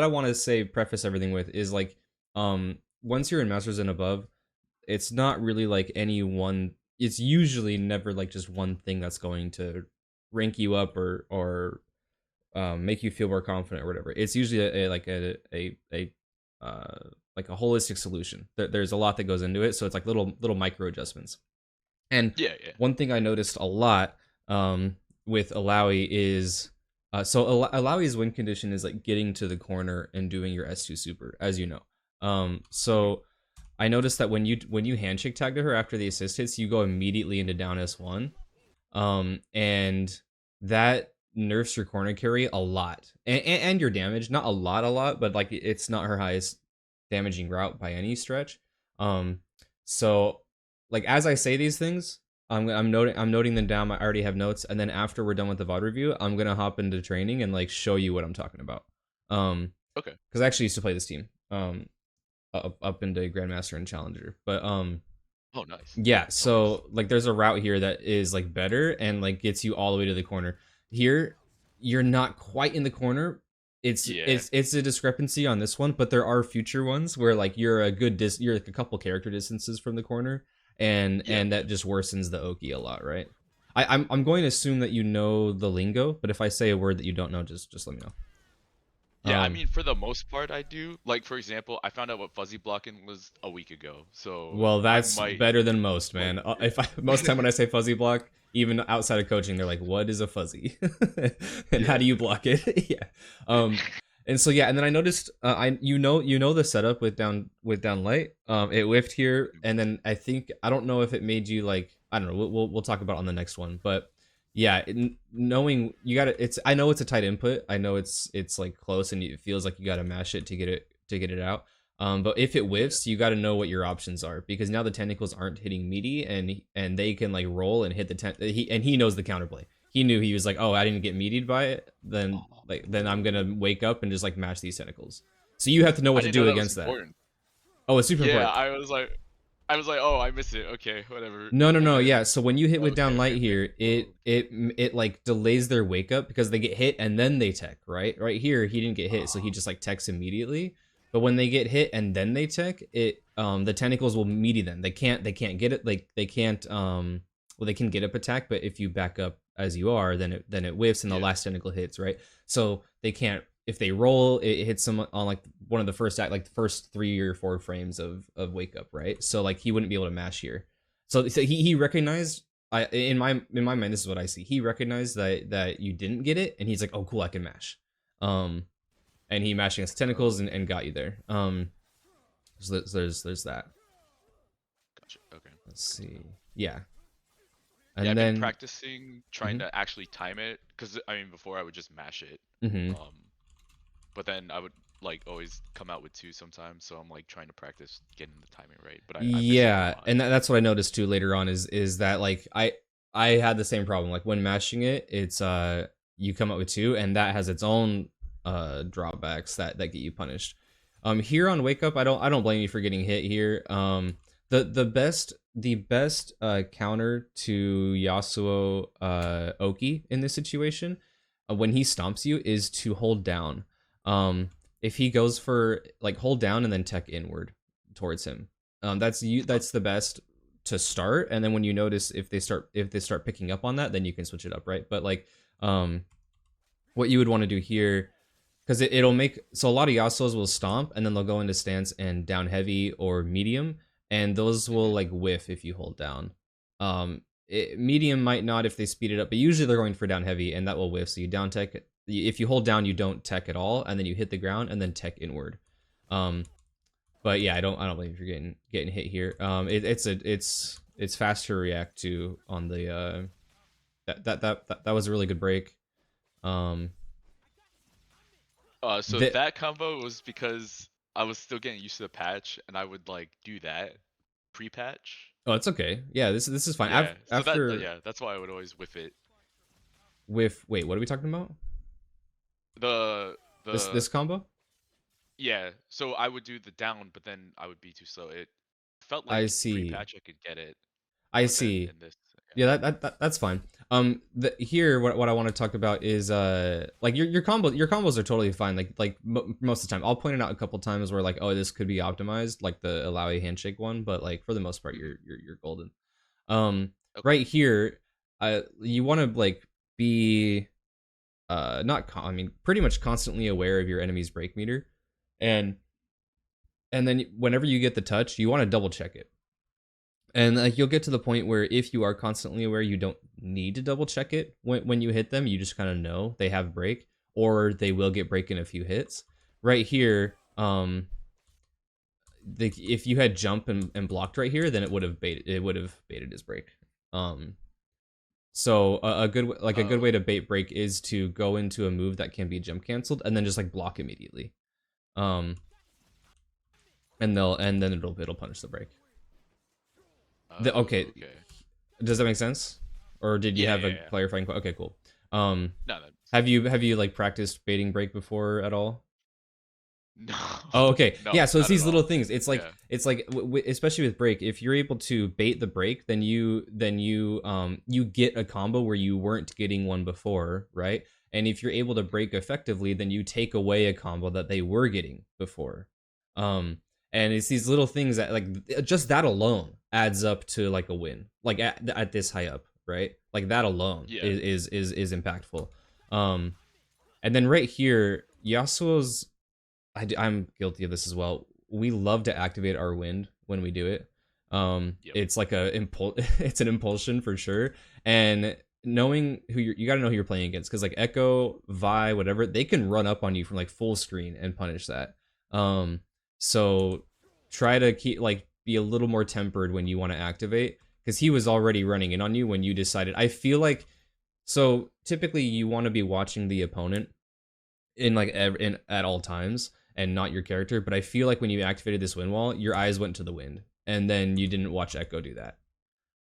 I want to say preface everything with is like once you're in masters and above, it's not really like any one, it's usually never like just one thing that's going to rank you up or make you feel more confident or whatever. It's usually a like a holistic solution. There's a lot that goes into it, so it's like little micro adjustments. And Yeah, yeah. one thing I noticed a lot with Illaoi is so Illaoi's win condition is like getting to the corner and doing your S2 super, as you know. Mhm. So I noticed that when you handshake tag to her after the assist hits, you go immediately into down S1. And that nerfs your corner carry a lot, and your damage, not a lot, but like it's not her highest damaging route by any stretch. Um, so like as I say these things, I'm noting them down. I already have notes, and then after we're done with the VOD review, I'm gonna hop into training and like show you what I'm talking about. Um, Okay. because I actually used to play this team. Up into Grandmaster and Challenger, but Oh, nice. yeah, Nice. so like there's a route here that is like better and like gets you all the way to the corner. Here, you're not quite in the corner. It's Yeah. it's it's a discrepancy on this one, but there are future ones where like you're like a couple character distances from the corner, and Yeah, and yeah. that just worsens the Oki a lot, right? I'm going to assume that you know the lingo, but if I say a word that you don't know, just let me know. Yeah, I Um, mean, for the most part, I do. Like, for example, I found out what fuzzy blocking was a week ago, so Well, I that's might better than most, like. man. If I most time when I say fuzzy block, even outside of coaching, they're like, "What is a fuzzy?" and how Yeah. do you block it? Yeah. Um, and so yeah, and then I noticed, I the setup with down light. It whiffed here, and then I don't know if it made you like, I don't know. We'll talk about it on the next one, but yeah, knowing you got to, it's, I know it's a tight input. I know it's like close, and it feels like you got to mash it to get it out. But if it Yeah. whiffs, you got to know what your options are, because now the tentacles aren't hitting meaty, and they can like roll and hit he knows the counterplay. He knew, he was like, oh, I didn't get meatied by it, then I'm Oh. gonna wake up and just like mash these tentacles. So you have to know I what to didn't know do that was against that. important. Oh, it's super Yeah, important. I was like, oh, I missed it. Okay, whatever. No, no, And no. then, Yeah. So when you hit with okay, down okay, light okay. here, Oh. it like delays their wake up because they get hit and then they tech. Right here, he didn't get hit, so he Oh. just like techs immediately. But when they get hit and then they tech, the tentacles will meaty them. They can't get it, like they can't well, they can get up attack, but if you back up as you are, then it whiffs and the Yeah. last tentacle hits, right? So they can't, if they roll, it hits them on like one of the first act, like the first 3 or 4 frames of wake up, right? So like he wouldn't be able to mash here. So he recognized, in my mind, this is what I see. He recognized that you didn't get it, and he's like, oh cool, I can mash. Um and he mashed against the tentacles Oh, and got you there. So there's that. gotcha. Okay. Let's see. Yeah. Yeah, And I've been then practicing trying mhm, to actually time it, because I mean, before I would just mash it. mhm. Um, but then I would like always come out with two sometimes, so I'm like trying to practice getting the timing right, but I miss it a Yeah, lot. and that's what I noticed too later on is that like I had the same problem. Like when mashing it, it's you come up with two, and that has its own drawbacks that get you punished. Here on Wake Up, I don't blame you for getting hit here. The best counter to Yasuo Oki in this situation, when he stomps you, is to hold down. If he goes for like hold down and then tech inward towards him. Oh, That's the best to start, and then when you notice if they start picking up on that, then you can switch it up, right? But like, um, what you would want to do here, because it'll make, so a lot of Yasuos will stomp and then they'll go into stance and down heavy or medium, and those will mhm. like whiff if you hold down. Medium might not if they speed it up, but usually they're going for down heavy and that will whiff. So you down tech. If you hold down, you don't tech at all, and then you hit the ground and then tech inward. Um, but yeah, I don't believe you're getting hit here. It's fast to react to on the that was a really good break. Um, So that that combo was because I was still getting used to the patch, and I would like do that pre-patch. Oh, it's okay. Yeah, this is fine. Yeah, so that After yeah, that's why I would always whiff it. with wait, what are we talking about? The This the this combo? Yeah, so I would do the down, but then I would be too slow. It felt I like see. pre-patch I could get it, I but then see. in this. Yeah, that's fine. Here, what I want to talk about is like your combos are totally fine. Like most of the time, I'll point it out a couple times where like, oh, this could be optimized, like the Illaoi handshake one, but like for the most part, you're golden. Um, Okay. right here, you want to like be not I mean pretty much constantly aware of your enemy's break meter, and then whenever you get the touch, you want to double check it. And like you'll get to the point where if you are constantly aware, you don't need to double check it when you hit them. You just kind of know they have break, or they will get break in a few hits. Right here, if you had jump and blocked right here, then it would have baited his break. So a good way to bait break is to go into a move that can be jump canceled and then just like block immediately. Um, and then it'll punish the break. Okay, Okay. does that make sense? Or did you have a Yeah. clarifying? Okay, cool. No, that Have you like practiced baiting break before at all? no, Oh, okay. no, Yeah, so it's not at these little all. things. Yeah. It's like especially with break, if you're able to bait the break, then you get a combo where you weren't getting one before, right? And if you're able to break effectively, then you take away a combo that they were getting before. Um and it's these little things that like just that alone adds up to like a win. Like at this high up, right? Like that alone Yeah. is impactful. Um and then right here, Yasuo's I'm guilty of this as well. We love to activate our wind when we do it. Yep. It's like it's an impulsion for sure. And knowing who you got to know who you're playing against, because like Echo, Vi, whatever, they can run up on you from like full screen and punish that. Um, so try to keep like be a little more tempered when you want to activate, because he was already running in on you when you decided. I feel like so typically you want to be watching the opponent in like in at all times and not your character. But I feel like when you activated this wind wall, your eyes went to the wind, and then you didn't watch Echo do that.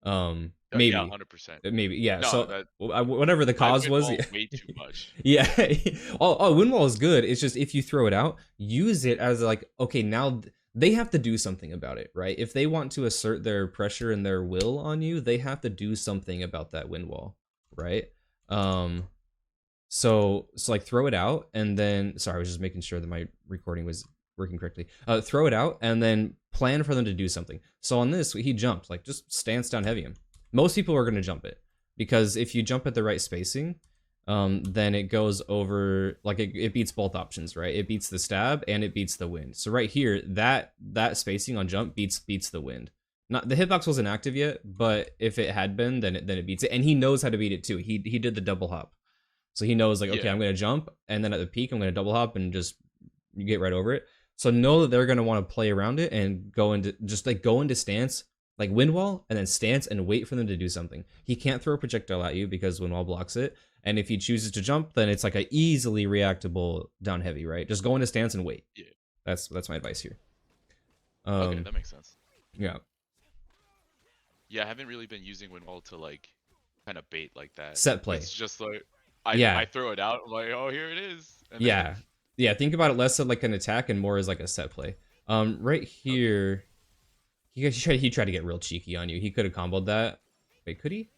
Yeah, Maybe, 100%. maybe, yeah. No, So that whatever the I cause win was, wall way too much. yeah. Wind wall is good. It's just if you throw it out, use it as like, okay, now they have to do something about it, right? If they want to assert their pressure and their will on you, they have to do something about that wind wall, right? Um, so like throw it out and then sorry, I was just making sure that my recording was working correctly. Throw it out and then plan for them to do something. So on this, he jumped, like just stance down heavy him. Most people are gonna jump it because if you jump at the right spacing, then it goes over like it beats both options, right? It beats the stab and it beats the wind. So right here, that spacing on jump beats the wind. Not the hitbox wasn't active yet, but if it had been, then it beats it. And he knows how to beat it too. He did the double hop. So he knows like, okay, Yeah. I'm gonna jump, and then at the peak, I'm gonna double hop and just get right over it. So know that they're gonna want to play around it and go into stance, like wind wall, and then stance and wait for them to do something. He can't throw a projectile at you because wind wall blocks it, and if he chooses to jump, then it's like a easily reactable down heavy, right? Just go into stance and wait. Yeah. That's my advice here. Okay, Um, that makes sense. yeah, Yeah, I haven't really been using Windwall to like kind of bait like that. set play. It's just like I Yeah, throw it out, I'm like, oh, here it is, and then yeah, yeah. Think about it less of like an attack and more as like a set play. Right okay. here. He tried to get real cheeky on you. He could have comboed that. Wait, could he?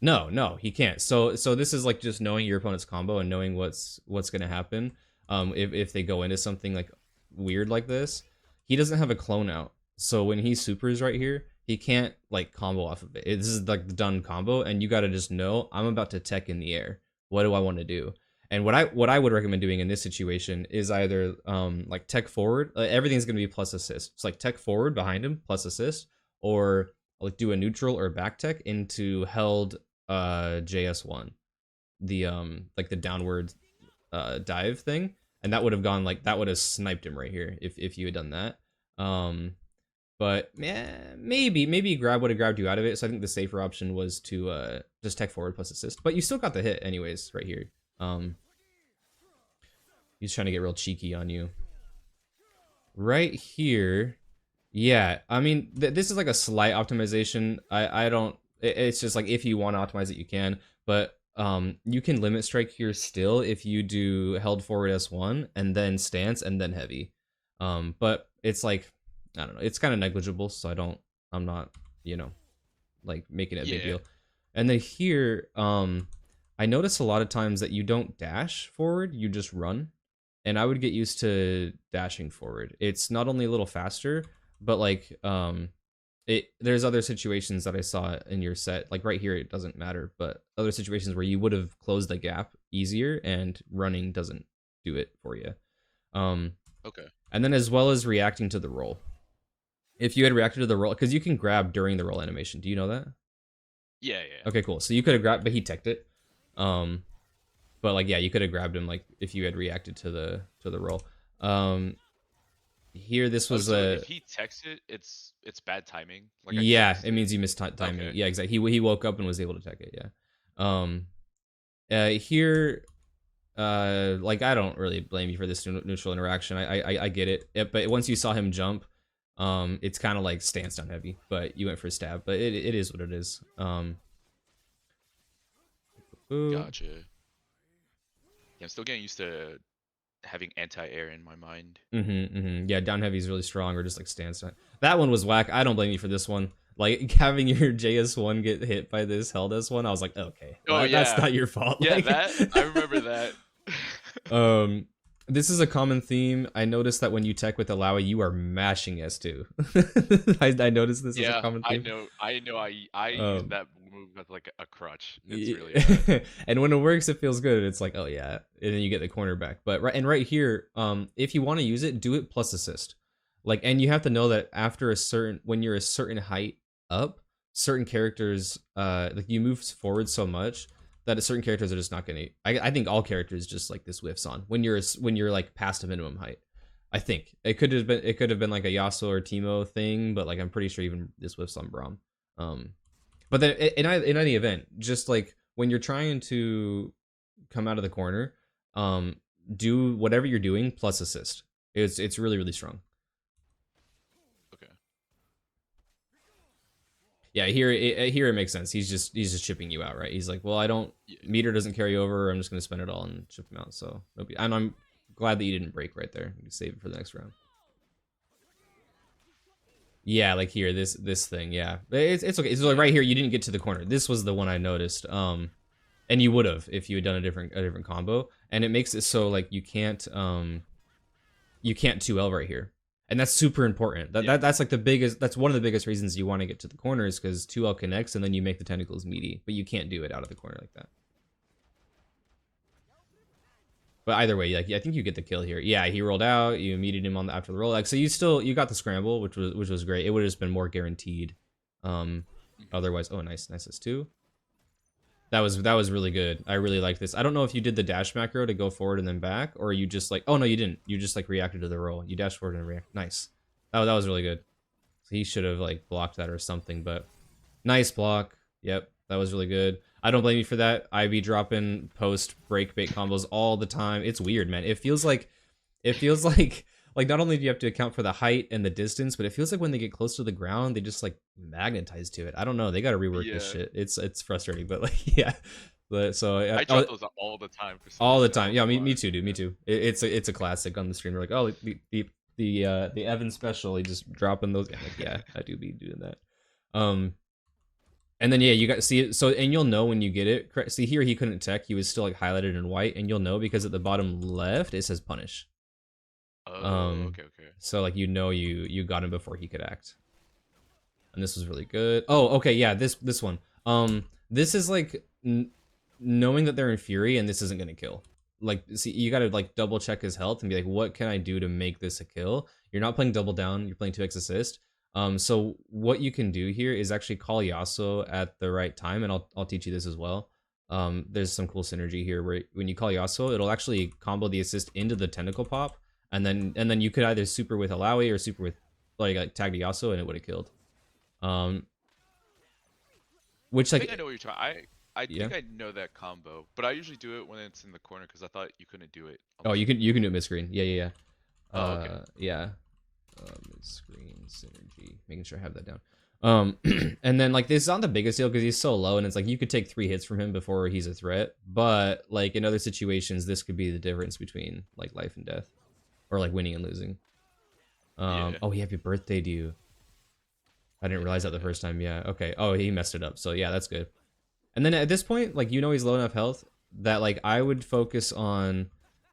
No, he can't. So this is like just knowing your opponent's combo and knowing what's gonna happen. If they go into something like weird like this, he doesn't have a clone out. So when he supers right here, he can't like combo off of it. This is like the done combo, and you gotta just know I'm about to tech in the air. What do I want to do? And what I would recommend doing in this situation is either like tech forward. Everything's gonna be plus assist. It's like tech forward behind him plus assist, or like do a neutral or back tech into held JS1, the like the downward dive thing, and that would have gone like that would have sniped him right here if you had done that. But yeah, maybe grab would have grabbed you out of it. So I think the safer option was to just tech forward plus assist, but you still got the hit anyways right here. He's trying to get real cheeky on you right here. Yeah, I mean this is like a slight optimization. I don't. It's just like if you want to optimize it, you can. But you can limit strike here still if you do held forward S1 and then stance and then heavy. But it's like I don't know. It's kind of negligible, so I'm not. like making it a big Yeah. deal. And then here, I notice a lot of times that you don't dash forward, you just run. And I would get used to dashing forward. It's not only a little faster, but like there's other situations that I saw in your set, like right here it doesn't matter, but other situations where you would have closed the gap easier and running doesn't do it for you. Okay. And then as well as reacting to the roll. If you had reacted to the roll, because you can grab during the roll animation. Do you know that? Yeah, yeah. Okay, cool. So you could have grabbed, but he teched it. But like, yeah, you could have grabbed him like if you had reacted to the roll. Here, this was so a. if he texts it, it's bad timing. Like I can't Yeah, use it means you missed timing. Okay. Yeah, exactly. He woke up and was able to tech it. Yeah. Here, like I don't really blame you for this neutral interaction. I get it. But once you saw him jump, it's kind of like stance down heavy. But you went for a stab. But it is what it is. Gotcha. Yeah, I'm still getting used to having anti-air in my mind. Yeah, down heavy is really strong, or just like stance down. That one was whack. I don't blame you for this one. Like having your JS1 get hit by this held S1, I was like, okay, Oh that's yeah. not your fault. Yeah, Like, that I remember that. This is a common theme. I noticed that when you tech with Illaoi, you are mashing S2. I noticed this as a Yeah, common theme. I know. I use Um, that move as like a crutch. It's really bad. and when it works, it feels good. It's like, oh yeah, and then you get the corner back. But right here, if you want to use it, do it plus assist. Like, and you have to know that after when you're a certain height up, certain characters, like you move forward so much that certain characters are just not gonna. I think all characters just like this whiffs on when you're like past a minimum height. I think it could have been like a Yasuo or Teemo thing, but like I'm pretty sure even this whiffs on Braum. But then in any event, just like when you're trying to come out of the corner, do whatever you're doing plus assist. It's really really strong. Okay. Yeah, here it makes sense. He's just chipping you out, right? He's like, well, I don't Yeah. meter doesn't carry over. I'm just gonna spend it all and chip him out. So and I'm glad that you didn't break right there. You save it for the next round. Yeah, like here, this thing. Yeah, it's okay. So like right here, you didn't get to the corner. This was the one I noticed. And you would have if you had done a different combo. And it makes it so like you can't 2L right here. And that's super important. That's like that's one of the biggest reasons you want to get to the corners, because 2L connects and then you make the tentacles meaty, but you can't do it out of the corner like that. But either way, like I think you get the kill here. Yeah, he rolled out, you meted him after the roll. Like so you got the scramble, which was great. It would have just been more guaranteed. Otherwise, oh nice S2. That was really good. I really like this. I don't know if you did the dash macro to go forward and then back, or you just like, oh no, you didn't. You just like reacted to the roll. You dash forward and react. Nice. That was really good. So he should have like blocked that or something, but nice block. Yep, that was really good. I don't blame you for that. I be dropping post break bait combos all the time. It's weird, man. It feels like like not only do you have to account for the height and the distance, but it feels like when they get close to the ground, they just like magnetize to it. I don't know. They got to rework this shit. It's frustrating, but like yeah. But so I drop those all the time. all the time. Yeah, me too, dude. Me too. It's a classic on the stream. They're like, oh, the Evan special. He just dropping those. I'm like, yeah, I do be doing that. And then yeah, you got see it. So and you'll know when you get it. See here, he couldn't tech. He was still like highlighted in white, and you'll know because at the bottom left it says punish. Okay. So like you got him before he could act. And this was really good. Oh, okay, yeah, this one. This is like knowing that they're in fury and this isn't gonna kill. Like, see, you gotta like double check his health and be like, what can I do to make this a kill? You're not playing double down. You're playing 2x assist. So what you can do here is actually call Yasuo at the right time, and I'll teach you this as well. There's some cool synergy here where when you call Yasuo, it'll actually combo the assist into the tentacle pop, and then you could either super with Illaoi or super with like tag to Yasuo, and it would have killed. Which like I think I know what you're trying. I think I know that combo, but I usually do it when it's in the corner because I thought you couldn't do it. Oh, you can do it mid screen. Yeah. Oh, okay. Yeah. Mid screen synergy. Making sure I have that down. And then like this is not the biggest deal because he's so low, and it's like you could take 3 hits from him before he's a threat. But like in other situations, this could be the difference between like life and death, or like winning and losing. Yeah. Oh, happy birthday to you. I didn't realize that the Yeah. first time. Yeah. Okay. Oh, he messed it up. So yeah, that's good. And then at this point, like he's low enough health that like I would focus on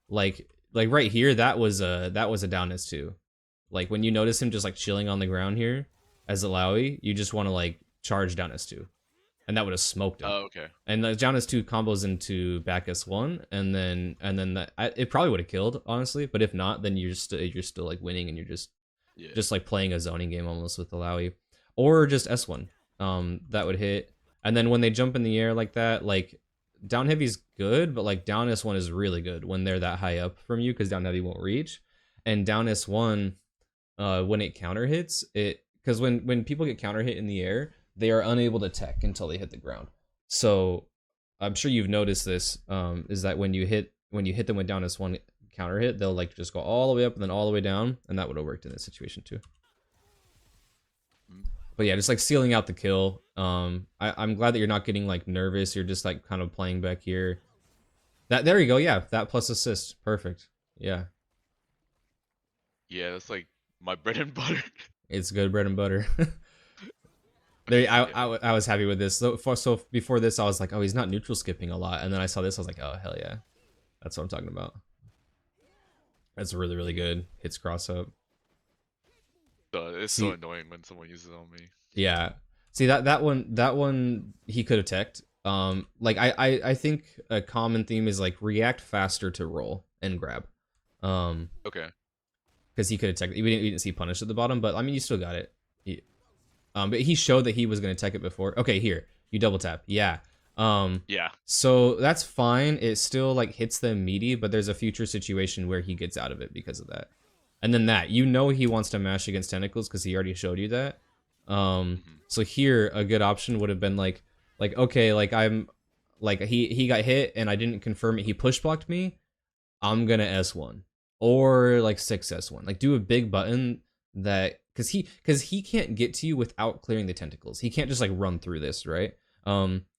like right here. That was a downness too. Like when you notice him just like chilling on the ground here as Illaoi, you just want to like charge down S2, and that would have smoked him. Oh, okay. And the down S2 combos into back S1, and then that it probably would have killed honestly. But if not, then you're still like winning, and you're Yeah. just like playing a zoning game almost with Illaoi, or just S1. That would hit, and then when they jump in the air like that, like down heavy's good, but like down S1 is really good when they're that high up from you because down heavy won't reach, and down S1 when it counter hits it, because when people get counter hit in the air, they are unable to tech until they hit the ground. So I'm sure you've noticed this, is that when you hit them with down as one counter hit, they'll like just go all the way up and then all the way down, and that would have worked in this situation too. Mm. But yeah, just like sealing out the kill. I'm glad that you're not getting like nervous. You're just like kind of playing back here. That there you go. Yeah, that plus assist, perfect. Yeah, Yeah, that's like my bread and butter. it's good bread and butter. There, I, Yeah. I, I was happy with this. So before this, I was like, oh, he's not neutral skipping a lot, and then I saw this, I was like, oh hell yeah, that's what I'm talking about. That's really really good. Hits cross up. So it's so See, annoying when someone uses it on me. yeah, see that one he could have teched. Like I think a common theme is like react faster to roll and grab. Um, Okay. because he could have teched. We didn't see punish at the bottom, but I mean you still got it. But he showed that he was gonna tech it before. Okay, here you double tap. Yeah. Um, Yeah. so that's fine. It still like hits them meaty, but there's a future situation where he gets out of it because of that. And then that he wants to mash against tentacles because he already showed you that. Hmm. So here a good option would have been like okay, like I'm like he got hit and I didn't confirm it. He push blocked me. I'm gonna S1 or like 6S1. Like do a big button that because he can't get to you without clearing the tentacles. He can't just like run through this, right?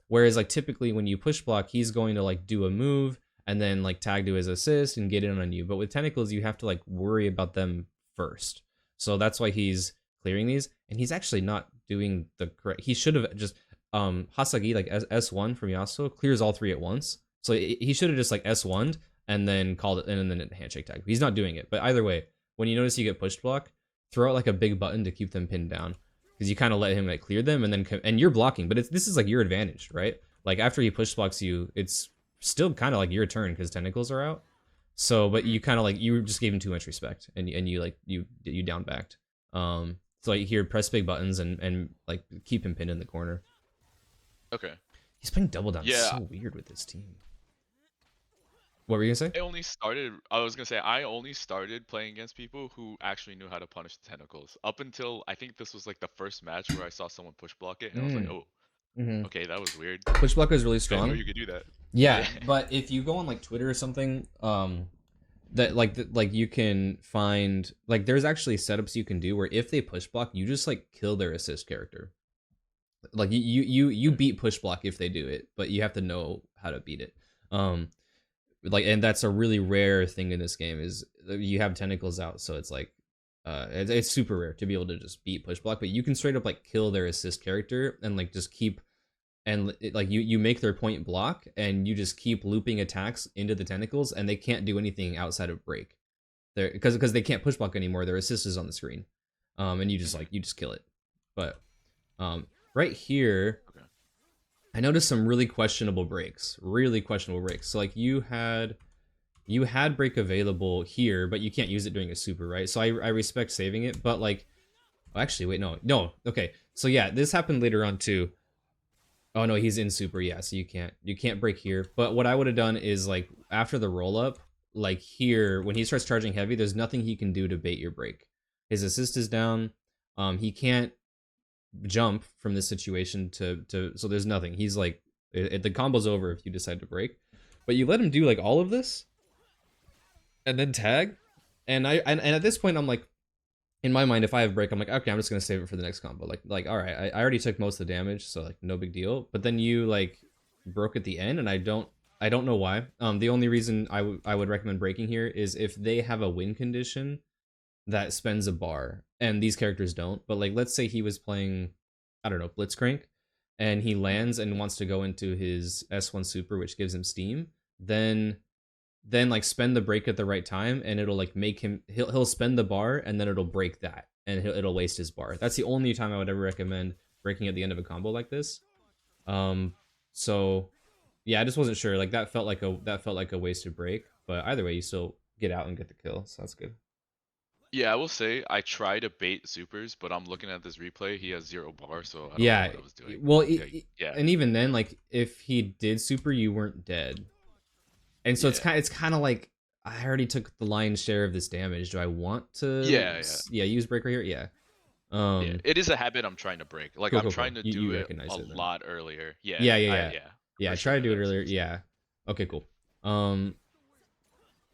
Whereas like typically when you push block, he's going to like do a move and then like tag to his assist and get in on you. But with tentacles, you have to like worry about them first. So that's why he's clearing these, and he's actually not doing the correct. He should have just Hasagi like S1 from Yasuo clears all three at once. So he should have just like S1'd and then called it and then handshake tag. He's not doing it. But either way, when you notice you get pushed block, throw out like a big button to keep them pinned down because you kind of let him like clear them and then and you're blocking. But this is like your advantage, right? Like after he push blocks you, it's still kind of like your turn because tentacles are out. So, but Hmm. you kind of like you just gave him too much respect and you like you down backed. So like here press big buttons and like keep him pinned in the corner. Okay. He's playing double down. It's Yeah. so weird with this team. What were you gonna say? I was gonna say I only started playing against people who actually knew how to punish the tentacles. Up until I think this was like the first match where I saw someone push block it, and I was like, Mm. oh, Mm-hmm. okay, that was weird. Push blocker is really I didn't know strong. you could do that. Yeah, Yeah. but if you go on like Twitter or something, that like you can find like there's actually setups you can do where if they push block, you just like kill their assist character. Like you Okay. beat push block if they do it, but you have to know how to beat it. Um, like and that's a really rare thing in this game is you have tentacles out, so it's like it's super rare to be able to just beat push block, but you can straight up like kill their assist character and like just keep and like you make their point block and you just keep looping attacks into the tentacles and they can't do anything outside of break. They're because they can't push block anymore. Their assist is on the screen, and you just Hmm. like you just kill it. But right here, Okay. I noticed some really questionable breaks. Really questionable breaks. So like you had break available here, but you can't use it during a super, right? So I respect saving it, but like actually wait no okay. So yeah, this happened later on too. Oh no, he's in super, yeah, so you can't break here. But what I would have done is like after the roll up, like here, when he starts charging heavy, there's nothing he can do to bait your break. His assist is down. He can't jump from this situation to so there's nothing. He's like the combo's over if you decide to break. But you let him do like all of this and then tag. And at this point I'm like in my mind, if I have break, I'm like, okay, I'm just gonna save it for the next combo. Like, all right, I already took most of the damage, so like, no big deal. But then you like broke at the end, and I don't know why. The only reason I would recommend breaking here is if they have a win condition that spends a bar, and these characters don't. But like, let's say he was playing, I don't know, Blitzcrank, and he Mhm. lands and wants to go into his S1 super, which gives him steam. Then like spend the break at the right time, and it'll like make him he'll spend the bar, and then it'll break that, and it'll waste his bar. That's the only time I would ever recommend breaking at the end of a combo like this. Um, so yeah, I just wasn't sure. Like that felt like a wasted break, but either way, you still get out and get the kill, so that's good. Yeah, I will say I try to bait supers, but I'm looking at this replay. He has 0 bar, so I don't know Yeah, what I was doing. well, Yeah, yeah, and even then, like if he did super, you weren't dead, and so yeah, it's kind of like I already took the lion's share of this damage. Do I want to, yeah, yeah, yeah, use break right here? Yeah. yeah. It is a habit I'm trying to break. Like Cool, I'm cool, cool. trying to You do it a recognize it then? lot earlier. Yeah, Yeah, yeah, I yeah, yeah, yeah. for I tried to sure. do it That was earlier. easy. Yeah. Okay, cool.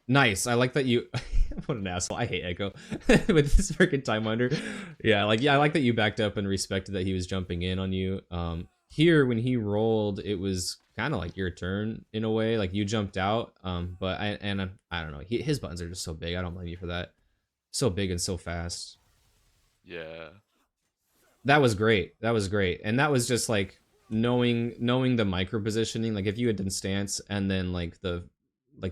Nice. I like that you. What an asshole. I hate Echo with this freaking time under. Yeah, like yeah, I like that you backed up and respected that he was jumping in on you. Here when he rolled, it was kind of like your turn in a way. Like you jumped out. But I don't know. His buttons are just so big. I don't blame you for that. So big and so fast. Yeah. That was great. That was great. And that was just like knowing the micro positioning. Like if you had done stance and then like the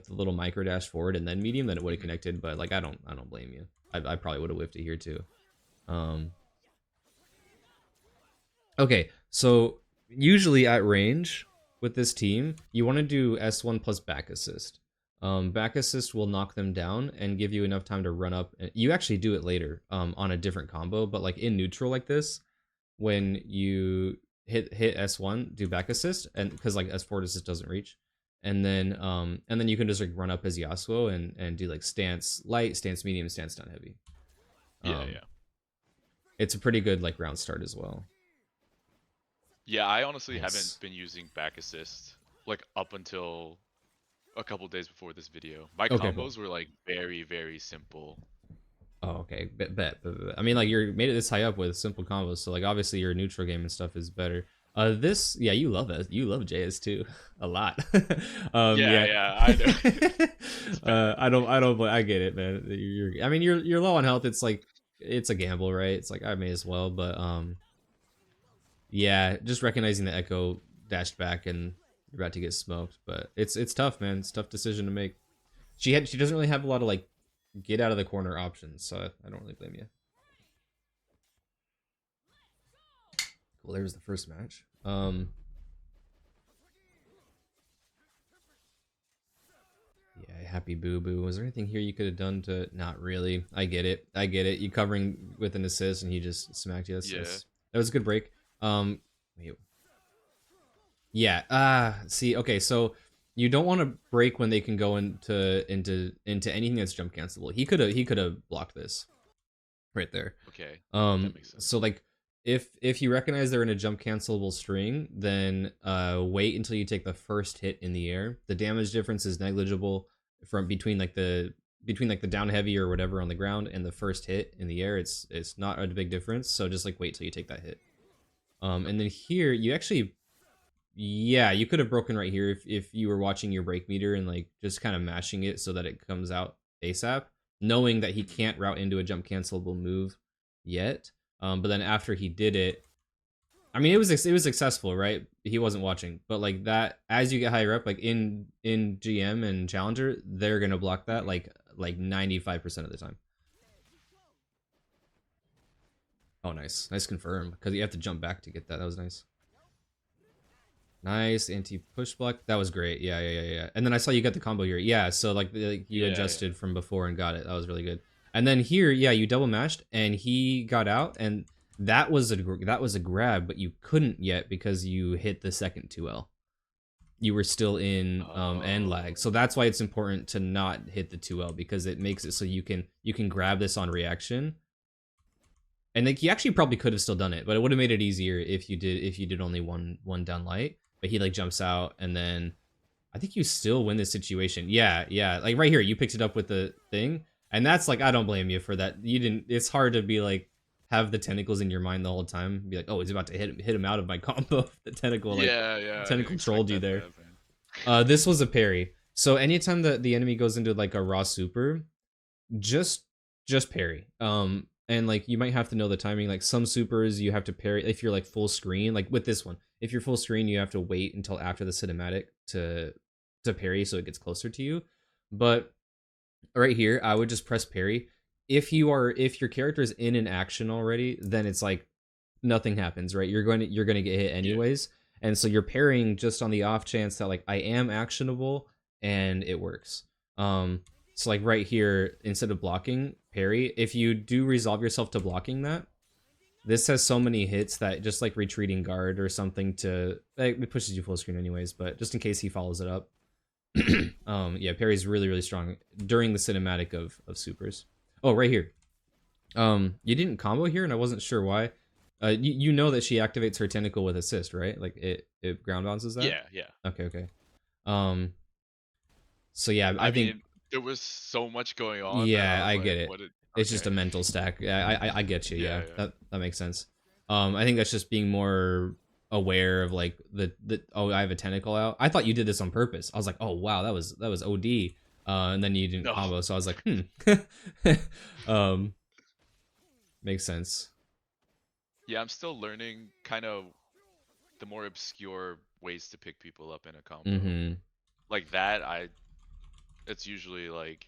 little micro dash forward and then medium, then it would have Mhm. connected. But like I don't blame you. I probably would have whiffed it here too. Um okay, so usually at range with this team, you want to do S1 plus back assist. Back assist will knock them down and give you enough time to run up. You actually do it later on a different combo, but like in neutral like this, when you hit S1, do back assist, and because like S4 assist doesn't reach, and then you can just like run up as Yasuo and do like stance light, stance medium, stance down heavy. Yeah, Um, yeah. it's a pretty good like round start as well. Yeah, I honestly haven't Nice. been using back assist like up until a couple days before this video. My Okay, cool. combos were like very, very simple. Oh, okay. Bet. I mean, like you're made it this high up with simple combos, so like obviously your neutral game and stuff is better. This, yeah, you love it. You love JS too, a lot. Yeah, Yeah. yeah, I know. It's bad. I get it, man. I mean, you're low on health. It's like, it's a gamble, right? It's like I may as well, but yeah, just recognizing the Echo dashed back and you're about to get smoked, but it's tough, man. It's a tough decision to make. She doesn't really have a lot of like get out of the corner options, so I don't really blame you. Cool, there was the first match. Yeah, happy boo boo. Was there anything here you could have done to? Not really. I get it. I get it. You covering with an assist and he just smacked you. Yeah. That was a good break. Wait. Yeah. See. Okay. So you don't want to break when they can go into anything that's jump cancelable. He could have blocked this right there. Okay. That Um, makes so sense. like if you recognize they're in a jump cancelable string, then wait until you take the first hit in the air. The damage difference is negligible from between like the down heavy or whatever on the ground and the first hit in the air. It's not a big difference. So just like wait till you take that hit. And then here you actually, yeah, you could have broken right here if you were watching your break meter and like just kind of mashing it so that it comes out ASAP, knowing that he Mhm. can't route into a jump cancelable move yet. But then after he did it, I mean, it was successful, right? He wasn't watching, but like that, as you get higher up, like in GM and Challenger, they're gonna block that Mhm. like 95% of the time. Oh, nice confirm because you have to jump back to get that. That was nice. Nice anti-push block. That was great. Yeah. And then I saw you got the combo here. Yeah, so like you Yeah, yeah. adjusted from before and got it. That was really good. And then here, yeah, you double mashed and he got out and that was a grab, but you couldn't yet because you hit the second 2L. You were still in end lag. Oh. So that's why it's important to not hit the 2L because it makes it so you can grab this on reaction. And like he actually probably could have still done it, but it would have made it easier if you did only one down light. But he like jumps out and then I think you still win this situation. Yeah. Like right here, you picked it up with the thing. And that's like I don't blame you for that. You didn't it's hard to be like have the tentacles in your mind the whole time. Be like, oh, he's about to hit him out of my combo. The tentacle, like Yeah, the yeah. I didn't tentacle expect trolled you that to there. happen. This was a parry. So anytime that the enemy goes into like a raw super, just just parry. And like you might have to know the timing. Like some supers you have to parry if you're like full screen. Like with this one, if you're full screen, you have to wait until after the cinematic to parry so it gets closer to you. But right here, I would just press parry. If your character is in an action already, then it's like nothing happens, right? You're going to get hit Yeah. anyways. And so you're parrying just on the off chance that like I am actionable and it works. So like right here, instead of blocking, parry. If you do resolve yourself to blocking that, this has so many hits that just like retreating guard or something to it pushes you full screen anyways, but just in case he follows it up. Yeah, parry's really, really strong during the cinematic of supers. Oh, right here. You didn't combo here, and I wasn't sure why. You know that she activates her tentacle with assist, right? Like it ground bounces that. Yeah, yeah. Okay, okay. So yeah, I think mean, there was so much going on that I yeah, was I like, get it. what did It's just okay. a mental stack. Yeah, I get you. Yeah, Yeah, yeah. that makes sense. I think that's just being more aware of like the oh I have a tentacle out. I thought you did this on purpose. I was like, oh wow, that was OD. And then you didn't No. combo, so I was like, um, makes sense. Yeah, I'm still learning kind of the more obscure ways to pick people up in a combo. Mm-hmm. Like that, it's usually like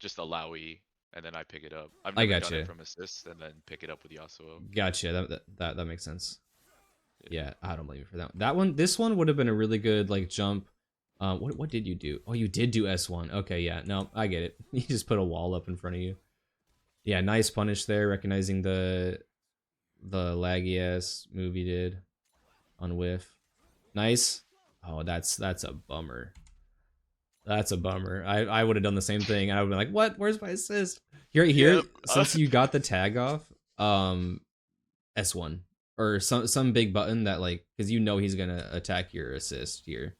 just Illaoi, and then I pick it up. I've I never done it gotcha. from assist and then pick it up with Yasuo. Gotcha. That makes sense. Yeah. Yeah, I don't blame you for that. That one, this one would have been a really good like jump. What did you do? Oh, you did do S1. Okay, yeah. No, I get it. You just put a wall up in front of you. Yeah, nice punish there, recognizing the laggy ass move you did on whiff. Nice. Oh, that's a bummer. That's a bummer. I would have done the same thing. I would have been like, what? Where's my assist? Here, Yep. since you got the tag off, S1 or some big button that like because you know he's gonna attack your assist here.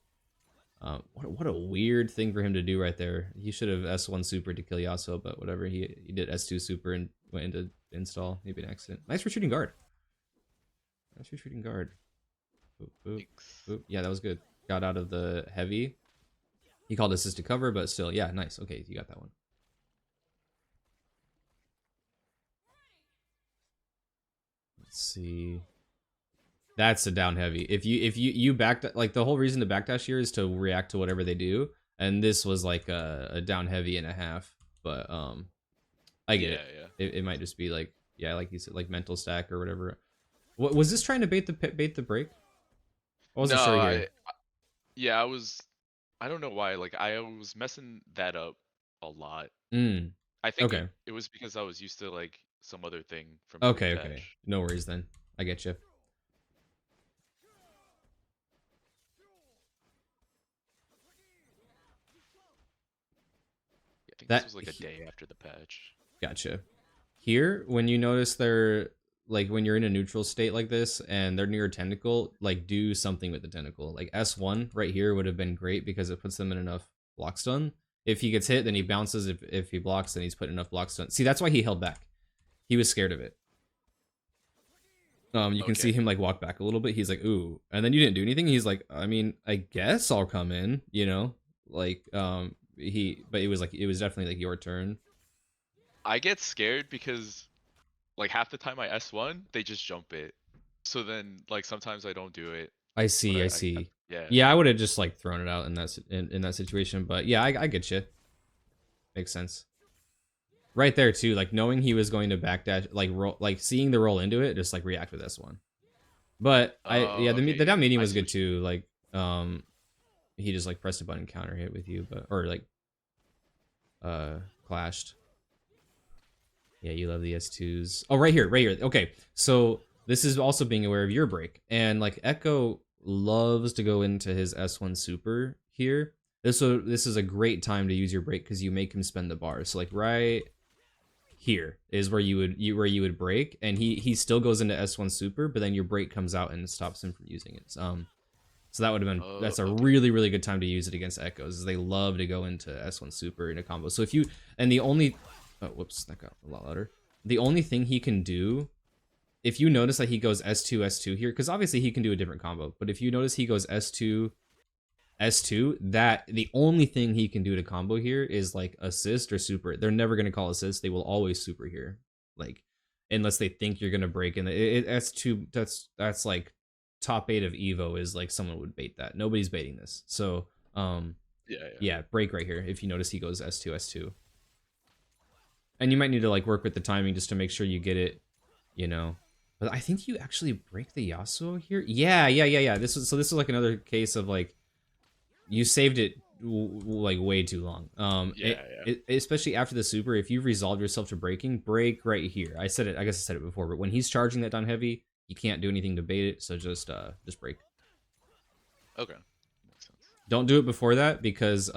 What a weird thing for him to do right there. He should have S1 super to kill Yasuo, but whatever. He did S2 super and went into install. Maybe an accident. Nice retreating guard. Nice retreating guard. Boop, boop, Thanks. boop. Yeah, that was good. Got out of the heavy. He called assist to cover, but still, yeah, nice. Okay, you got that one. Let's see. That's a down heavy. If you back like the whole reason to backdash here is to react to whatever they do, and this was like a down heavy and a half. But I get Yeah, it. yeah. It might just be like yeah, like you said, like mental stack or whatever. What was this trying to bait the break? I No, wasn't sure here. yeah, I don't know why. Like I was messing that up a lot. Mm. I think Okay. it was because I was used to like some other thing from Okay. Okay. pre-patch. No worries then. I get you. I think this That was like a day after the patch. gotcha. Here, when you notice they're like when you're in a neutral state like this and they're near a tentacle, like do something with the tentacle. Like S1 right here would have been great because it puts them in enough block stun. If he gets hit, then he bounces. If he blocks, then he's put enough block stun. See, that's why he held back. He was scared of it. You can see Okay. him like walk back a little bit. He's like, ooh, and then you didn't do anything. He's like, I mean, I guess I'll come in, like but it was definitely like your turn. I get scared because like half the time I S1, they just jump it. So then like sometimes I don't do it. I But see, I see. yeah. Yeah, I would have just like thrown it out in that situation, but yeah, I get you. Makes sense. Right there too, like knowing he was going to backdash, like roll, like seeing the roll into it, just like react with S1. But Oh, yeah, okay, the yeah. down medium I was see good what you mean. too. Like he just like pressed a button counter hit with you, but or like clashed. Yeah, you love the S2s. Oh, right here, right here. Okay, so this is also being aware of your break, and like Echo loves to go into his S1 super here. This is a great time to use your break because you make him spend the bar. So like right here is where you would break, and he still goes into S1 super, but then your break comes out and stops him from using it. So that would have been Oh, that's a okay. really really good time to use it against Echoes. They love to go into S1 super in a combo. So if you and the only oh whoops that got a lot louder. The only thing he can do if you notice that he goes S2 S2 here because obviously he can do a different combo, but if you notice he goes S2 S2, that the only thing he can do to combo here is like assist or super. They're never gonna call assist. They will always super here, like unless they think you're gonna break. And S2, that's like top 8 of Evo is like someone would bait that. Nobody's baiting this. So yeah, break right here. If you notice, he goes S2 S2, and you might need to like work with the timing just to make sure you get it, you know. But I think you actually break the Yasuo here. Yeah. This is like another case of like you saved it like way too long. Especially after the super, if you've resolved yourself to breaking, break right here. I guess I said it before, but when he's charging that down heavy, you can't do anything to bait it, so just break. Okay. Makes sense. Don't do it before that because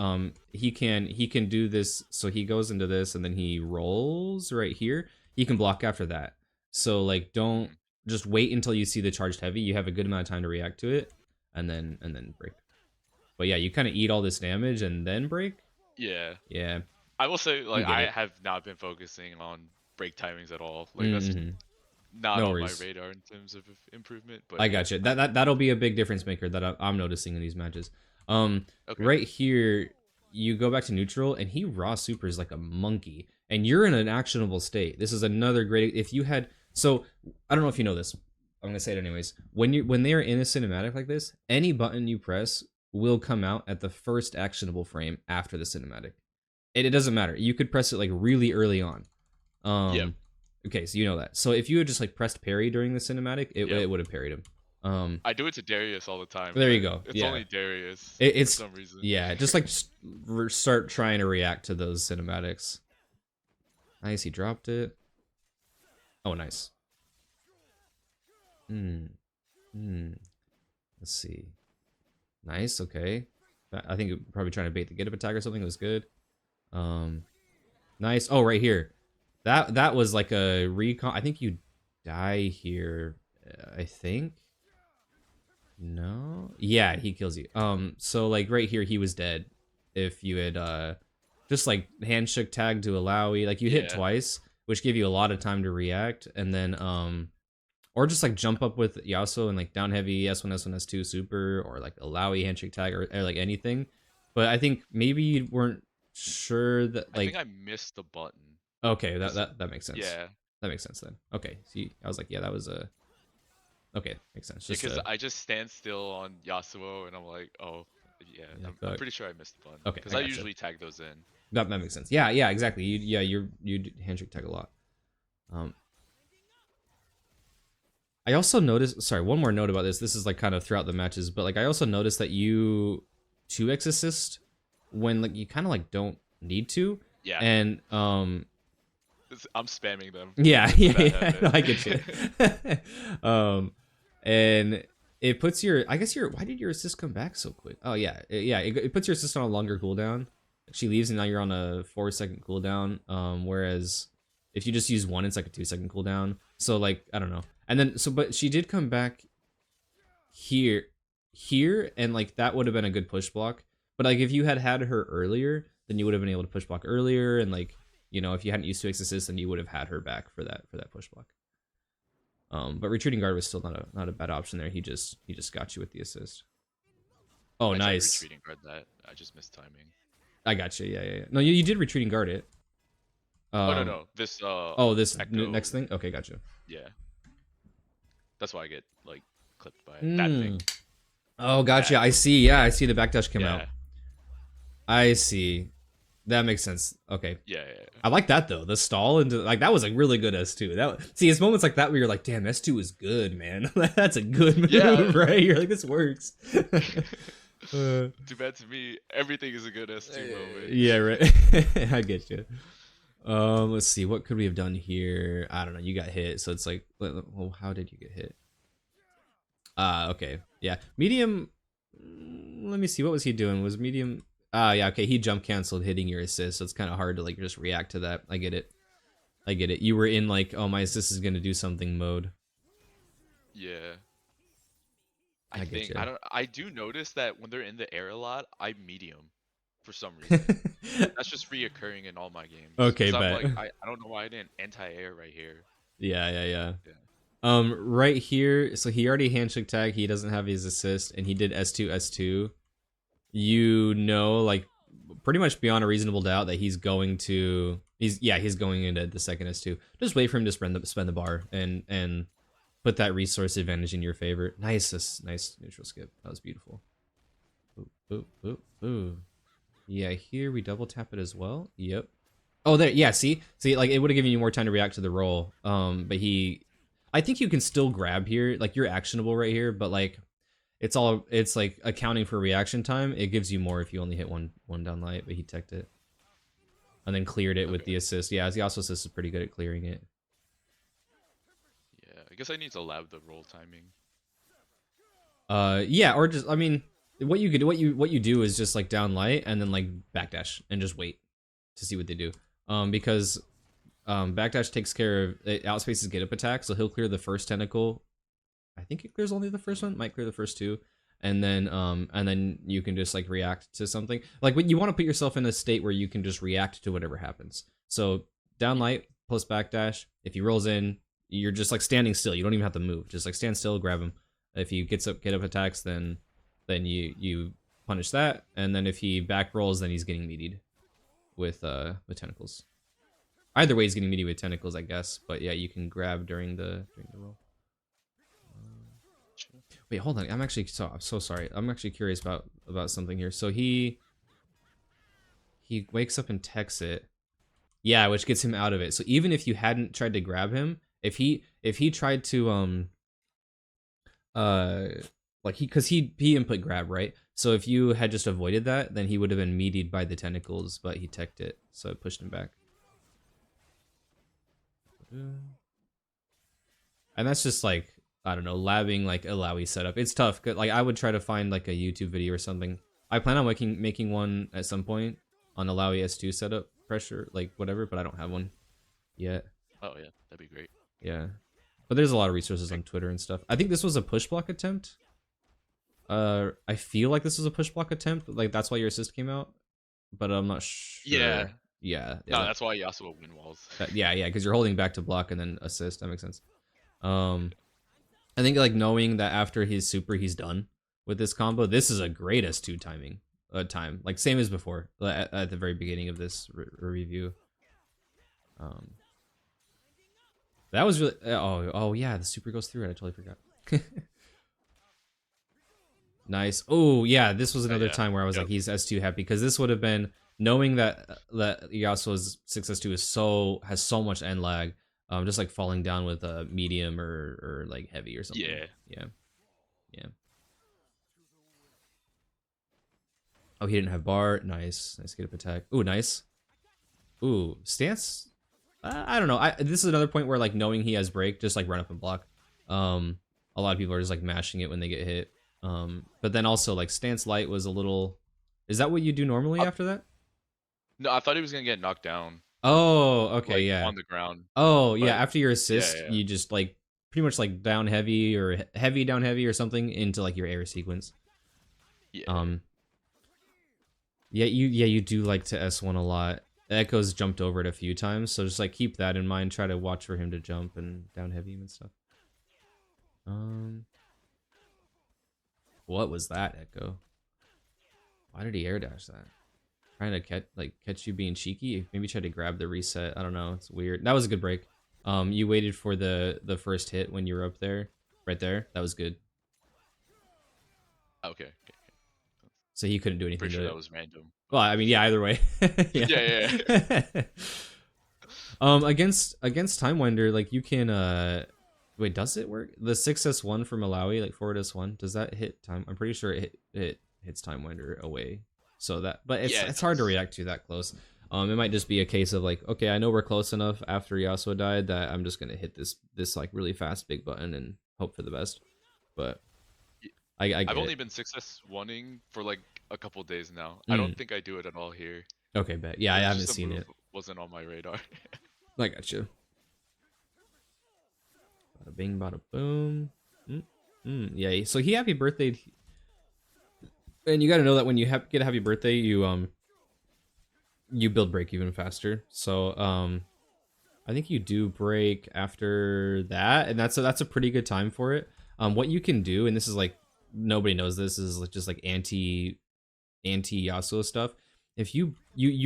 he can do this. So he goes into this and then he rolls right here. He can block after that. So like don't just wait until you see the charged heavy. You have a good amount of time to react to it, and then break. But yeah, you kind of eat all this damage and then break. Yeah. Yeah. I will say, like, I have not been focusing on break timings at all. Like, that's not on my radar in terms of improvement. But I got you. That'll be a big difference maker that I'm noticing in these matches. Right here, you go back to neutral, and he raw supers like a monkey, and you're in an actionable state. This is another great. If you had, so I don't know if you know this. I'm gonna say it anyways. When they are in a cinematic like this, any button you press will come out at the first actionable frame after the cinematic. It doesn't matter. You could press it like really early on. Okay, so you know that. So if you had just like pressed parry during the cinematic, it would have parried him. I do it to Darius all the time. There you go. It's only Darius it's for some reason. Yeah, just like start trying to react to those cinematics. Nice, he dropped it. Oh, nice. Let's see. Nice, okay. I think probably trying to bait the get up attack or something. It was good. Nice. Oh, right here. That was like a recon. I think you die here. I think. No. Yeah, he kills you. So like right here, he was dead. If you had just like handshake tag to Illaoi, like you hit twice, which gave you a lot of time to react, and then or just like jump up with Yasuo and like down heavy S1 S1 S2 super, or like Illaoi handshake tag, or like anything. But I think maybe you weren't sure that like I think I missed the button. Okay, that makes sense. Yeah, that makes sense then. Okay, see, I was like, yeah, that was a. Okay, makes sense. Just because I just stand still on Yasuo and I'm like, oh, yeah, I'm pretty sure I missed the button. Okay, because I usually tag those in. That makes sense. Yeah, exactly. You handshake tag a lot. I also noticed. Sorry, one more note about this. This is like kind of throughout the matches, but like I also noticed that you 2x assist when like you kind of like don't need to. Yeah. And I'm spamming them. Yeah, no, I get you. And it puts your, I guess why did your assist come back so quick? Oh yeah, it puts your assist on a longer cooldown. She leaves and now you're on a 4-second cooldown. Whereas if you just use one, it's like a 2-second cooldown. So like, I don't know. And then, but she did come back here, and like that would have been a good push block. But like if you had her earlier, then you would have been able to push block earlier, and like, you know, if you hadn't used 2x assist, then you would have had her back for that push block. But retreating guard was still not a bad option there. He just got you with the assist. Oh, nice. Retreating guard that. I just missed timing. I got you. Yeah. No, you did retreating guard it. No. This. This next thing. Okay, got you. Yeah. That's why I get like clipped by that thing. Oh, gotcha. I see. Yeah, I see the backdash come out. I see. That makes sense. Okay. Yeah. I like that though. The stall into like that was a really good S2. See, it's moments like that where you're like, damn, S2 is good, man. That's a good move, right? You're like, this works. Too bad to me. Everything is a good S2 moment. Yeah, right. I get you. Let's see. What could we have done here? I don't know. You got hit, so it's like, well, how did you get hit? Okay. Yeah. Medium. Let me see. What was he doing? Was medium? Yeah, okay, he jump canceled hitting your assist, so it's kind of hard to like just react to that. I get it. You were in like, oh, my assist is gonna do something mode. Yeah. I do notice that when they're in the air a lot, I medium for some reason. That's just reoccurring in all my games. Okay, bet. Like, I don't know why I didn't anti-air right here. Yeah. Right here, so he already handshake tag. He doesn't have his assist, and he did S2. you know, like pretty much beyond a reasonable doubt that he's going into the second S2. Just wait for him to spend the bar and put that resource advantage in your favor. Nice neutral skip. That was beautiful. Ooh. Yeah, here we double tap it as well. Yep. Oh, there. Yeah, see, like it would have given you more time to react to the roll. But I think you can still grab here. Like you're actionable right here, but like it's like accounting for reaction time. It gives you more if you only hit one down light, but he teched it and then cleared it with the assist. Yeah, the also assist is pretty good at clearing it. Yeah, I guess I need to lab the roll timing. Yeah, or just I mean, what you do is just like down light and then like backdash and just wait to see what they do. Because backdash takes care of it outspaces get up attack, so he'll clear the first tentacle. I think it clears only the first one, might clear the first two, and then you can just like react to something. Like when you want to put yourself in a state where you can just react to whatever happens. So down light plus backdash. If he rolls in, you're just like standing still. You don't even have to move. Just like stand still, grab him. If he get up attacks, then you punish that, and then if he back rolls, then he's getting meatied with tentacles. Either way, he's getting meatied with tentacles, I guess. But yeah, you can grab during the roll. Wait, hold on. I'm so sorry. I'm actually curious about something here. So he wakes up and techs it. Yeah, which gets him out of it. So even if you hadn't tried to grab him, if he tried to like because he input grab, right? So if you had just avoided that, then he would have been meatied by the tentacles, but he teched it, so it pushed him back. And that's just like, I don't know, labbing like Illaoi setup. It's tough. Like I would try to find like a YouTube video or something. I plan on making one at some point on Illaoi S2 setup pressure, like whatever, but I don't have one yet. Oh yeah, that'd be great. Yeah, but there's a lot of resources on Twitter and stuff. I think this was a push block attempt. I feel like this was a push block attempt. Like that's why your assist came out, but I'm not sure. Yeah. No, that's why Yasuo will win walls. Yeah, because you're holding back to block and then assist. That makes sense. I think like knowing that after his super he's done with this combo, this is a great S2 timing time, like same as before at the very beginning of this review. That was really oh yeah, the super goes through it. I totally forgot. Nice. Oh yeah, this was another time where I was like, he's S2 happy, because this would have been knowing that Yasuo's 6S2 has so much end lag. Just like falling down with a medium or like heavy or something. Yeah. Oh, he didn't have bar. Nice get up attack. Ooh, nice. Ooh, stance. I don't know. This is another point where like knowing he has break, just like run up and block. A lot of people are just like mashing it when they get hit. But then also like stance light was a little. Is that what you do normally after that? No, I thought he was gonna get knocked down. Oh, okay, like, yeah. On the ground. Oh, yeah. After your assist, you just like pretty much like down heavy or heavy down heavy or something into like your air sequence. Yeah. You do like to S1 a lot. Echo's jumped over it a few times, so just like keep that in mind. Try to watch for him to jump and down heavy and stuff. What was that, Echo? Why did he air dash that? Trying to catch you being cheeky. Maybe try to grab the reset. I don't know. It's weird. That was a good break. You waited for the first hit when you were up there, right there. That was good. Okay. So he couldn't do anything. Pretty sure that was random. Well, I mean, yeah. Either way. Yeah. Against Timewinder, like you can wait. Does it work? The 6S1 from Illaoi, like forward S1. Does that hit time? I'm pretty sure it hits Timewinder away. So that, but it's hard to react to that close. It might just be a case of like, okay, I know we're close enough after Yasuo died that I'm just gonna hit this like really fast big button and hope for the best. But I've only been 6S1ing for like a couple days now. I don't think I do it at all here. Okay, bet. Yeah, I haven't seen it. Wasn't on my radar. I got you. Bada bing, bada boom. Yeah. So he happy birthday. And you got to know that when you get a happy birthday, you build break even faster. So I think you do break after that, and that's a pretty good time for it. What you can do, and this is like nobody knows this, is just like anti anti-Yasuo stuff. If you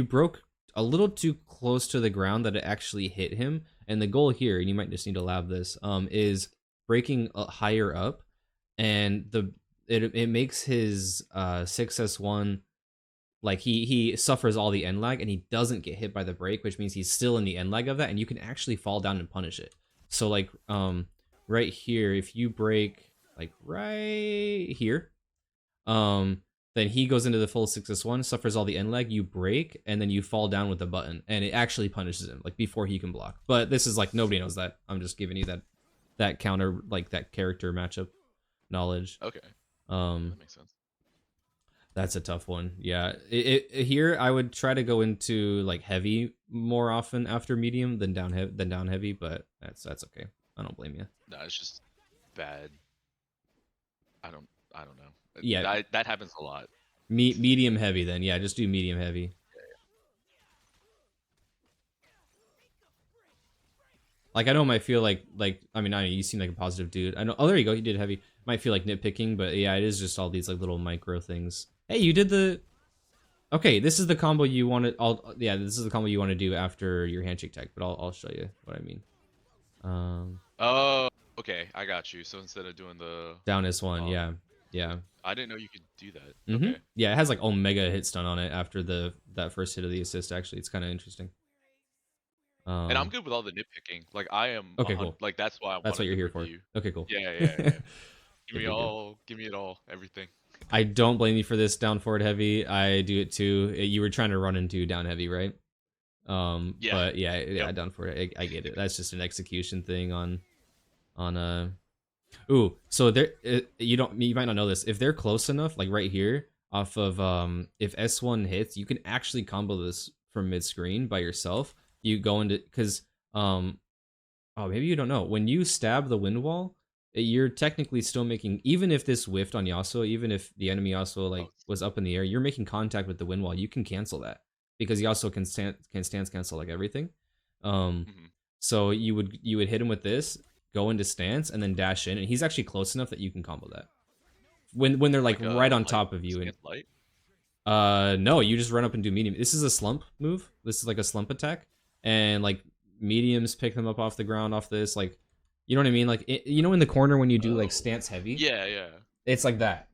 broke a little too close to the ground that it actually hit him, and the goal here, and you might just need to lab this, is breaking higher up, and it makes his 6S1 like he suffers all the end lag and he doesn't get hit by the break, which means he's still in the end lag of that, and you can actually fall down and punish it. So like right here, if you break like right here, then he goes into the full 6S1, suffers all the end lag, you break, and then you fall down with the button, and it actually punishes him like before he can block. But this is like nobody knows that. I'm just giving you that counter, like that character matchup knowledge. Okay. That makes sense. That's a tough one. Yeah, here I would try to go into like heavy more often after medium than down heavy, but that's okay. I don't blame you. No, it's just bad. I don't know. Yeah, that happens a lot. Medium heavy then. Yeah, just do medium heavy. Like I know it might feel like I mean you seem like a positive dude. I know. Oh, there you go. You did heavy. Might feel like nitpicking, but yeah, it is just all these like little micro things. Hey, you did the. Okay, this is the combo you wanted. Yeah, this is the combo you want to do after your handshake tag. But I'll show you what I mean. Oh, okay, I got you. So instead of doing the down S1, yeah. I didn't know you could do that. Okay. Okay. Yeah, it has like Omega hit stun on it after that first hit of the assist. Actually, it's kind of interesting. And I'm good with all the nitpicking. Like I am. Okay, cool. Like that's why I That's what wanted you're to here for. review. Okay, cool. Yeah. Give me it all, everything. I don't blame you for this down forward heavy. I do it too. You were trying to run into down heavy, right? Yeah. But yeah, down forward. I get it. That's just an execution thing on. Ooh, so there you might not know this. If they're close enough, like right here, off of if S1 hits, you can actually combo this from mid screen by yourself. You go into because oh, maybe you don't know. When you stab the wind wall, you're technically still making, even if this whiffed on Yasuo, even if the enemy Yasuo like was up in the air, you're making contact with the wind wall. You can cancel that because Yasuo can stance cancel like everything. So you would hit him with this, go into stance, and then dash in, and he's actually close enough that you can combo that. When they're like right on top of you. And light? No, you just run up and do medium. This is a slump move. This is like a slump attack, and like mediums pick them up off the ground off this, like, you know what I mean? Like you know in the corner when you do like stance heavy. Yeah. It's like that.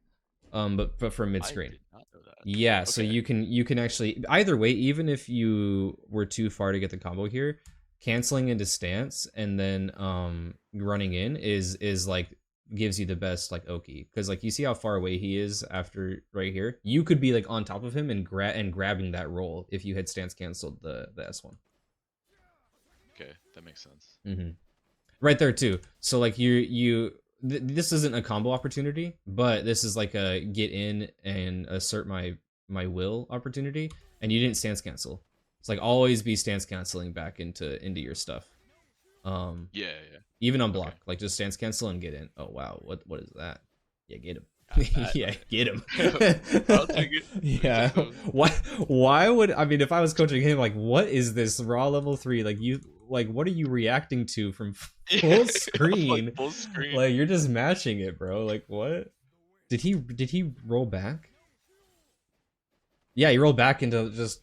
But for mid screen. I did not know that. Yeah, okay. So you can actually either way, even if you were too far to get the combo here, canceling into stance and then running in is like gives you the best like Oki, because like you see how far away he is after right here. You could be like on top of him and grabbing that roll if you had stance canceled the S1. Okay, that makes sense. Right there too. So like this isn't a combo opportunity, but this is like a get in and assert my will opportunity, and you didn't stance cancel. It's like always be stance canceling back into your stuff. Yeah. Even on block, like just stance cancel and get in. Oh wow, what is that? Yeah, get him. Yeah, get him. I'll take it. Yeah. Why would, I mean, if I was coaching him, like, what is this raw level 3? Like what are you reacting to from full screen? Full screen. Like you're just matching it, bro. Like what? Did he roll back? Yeah, he rolled back into just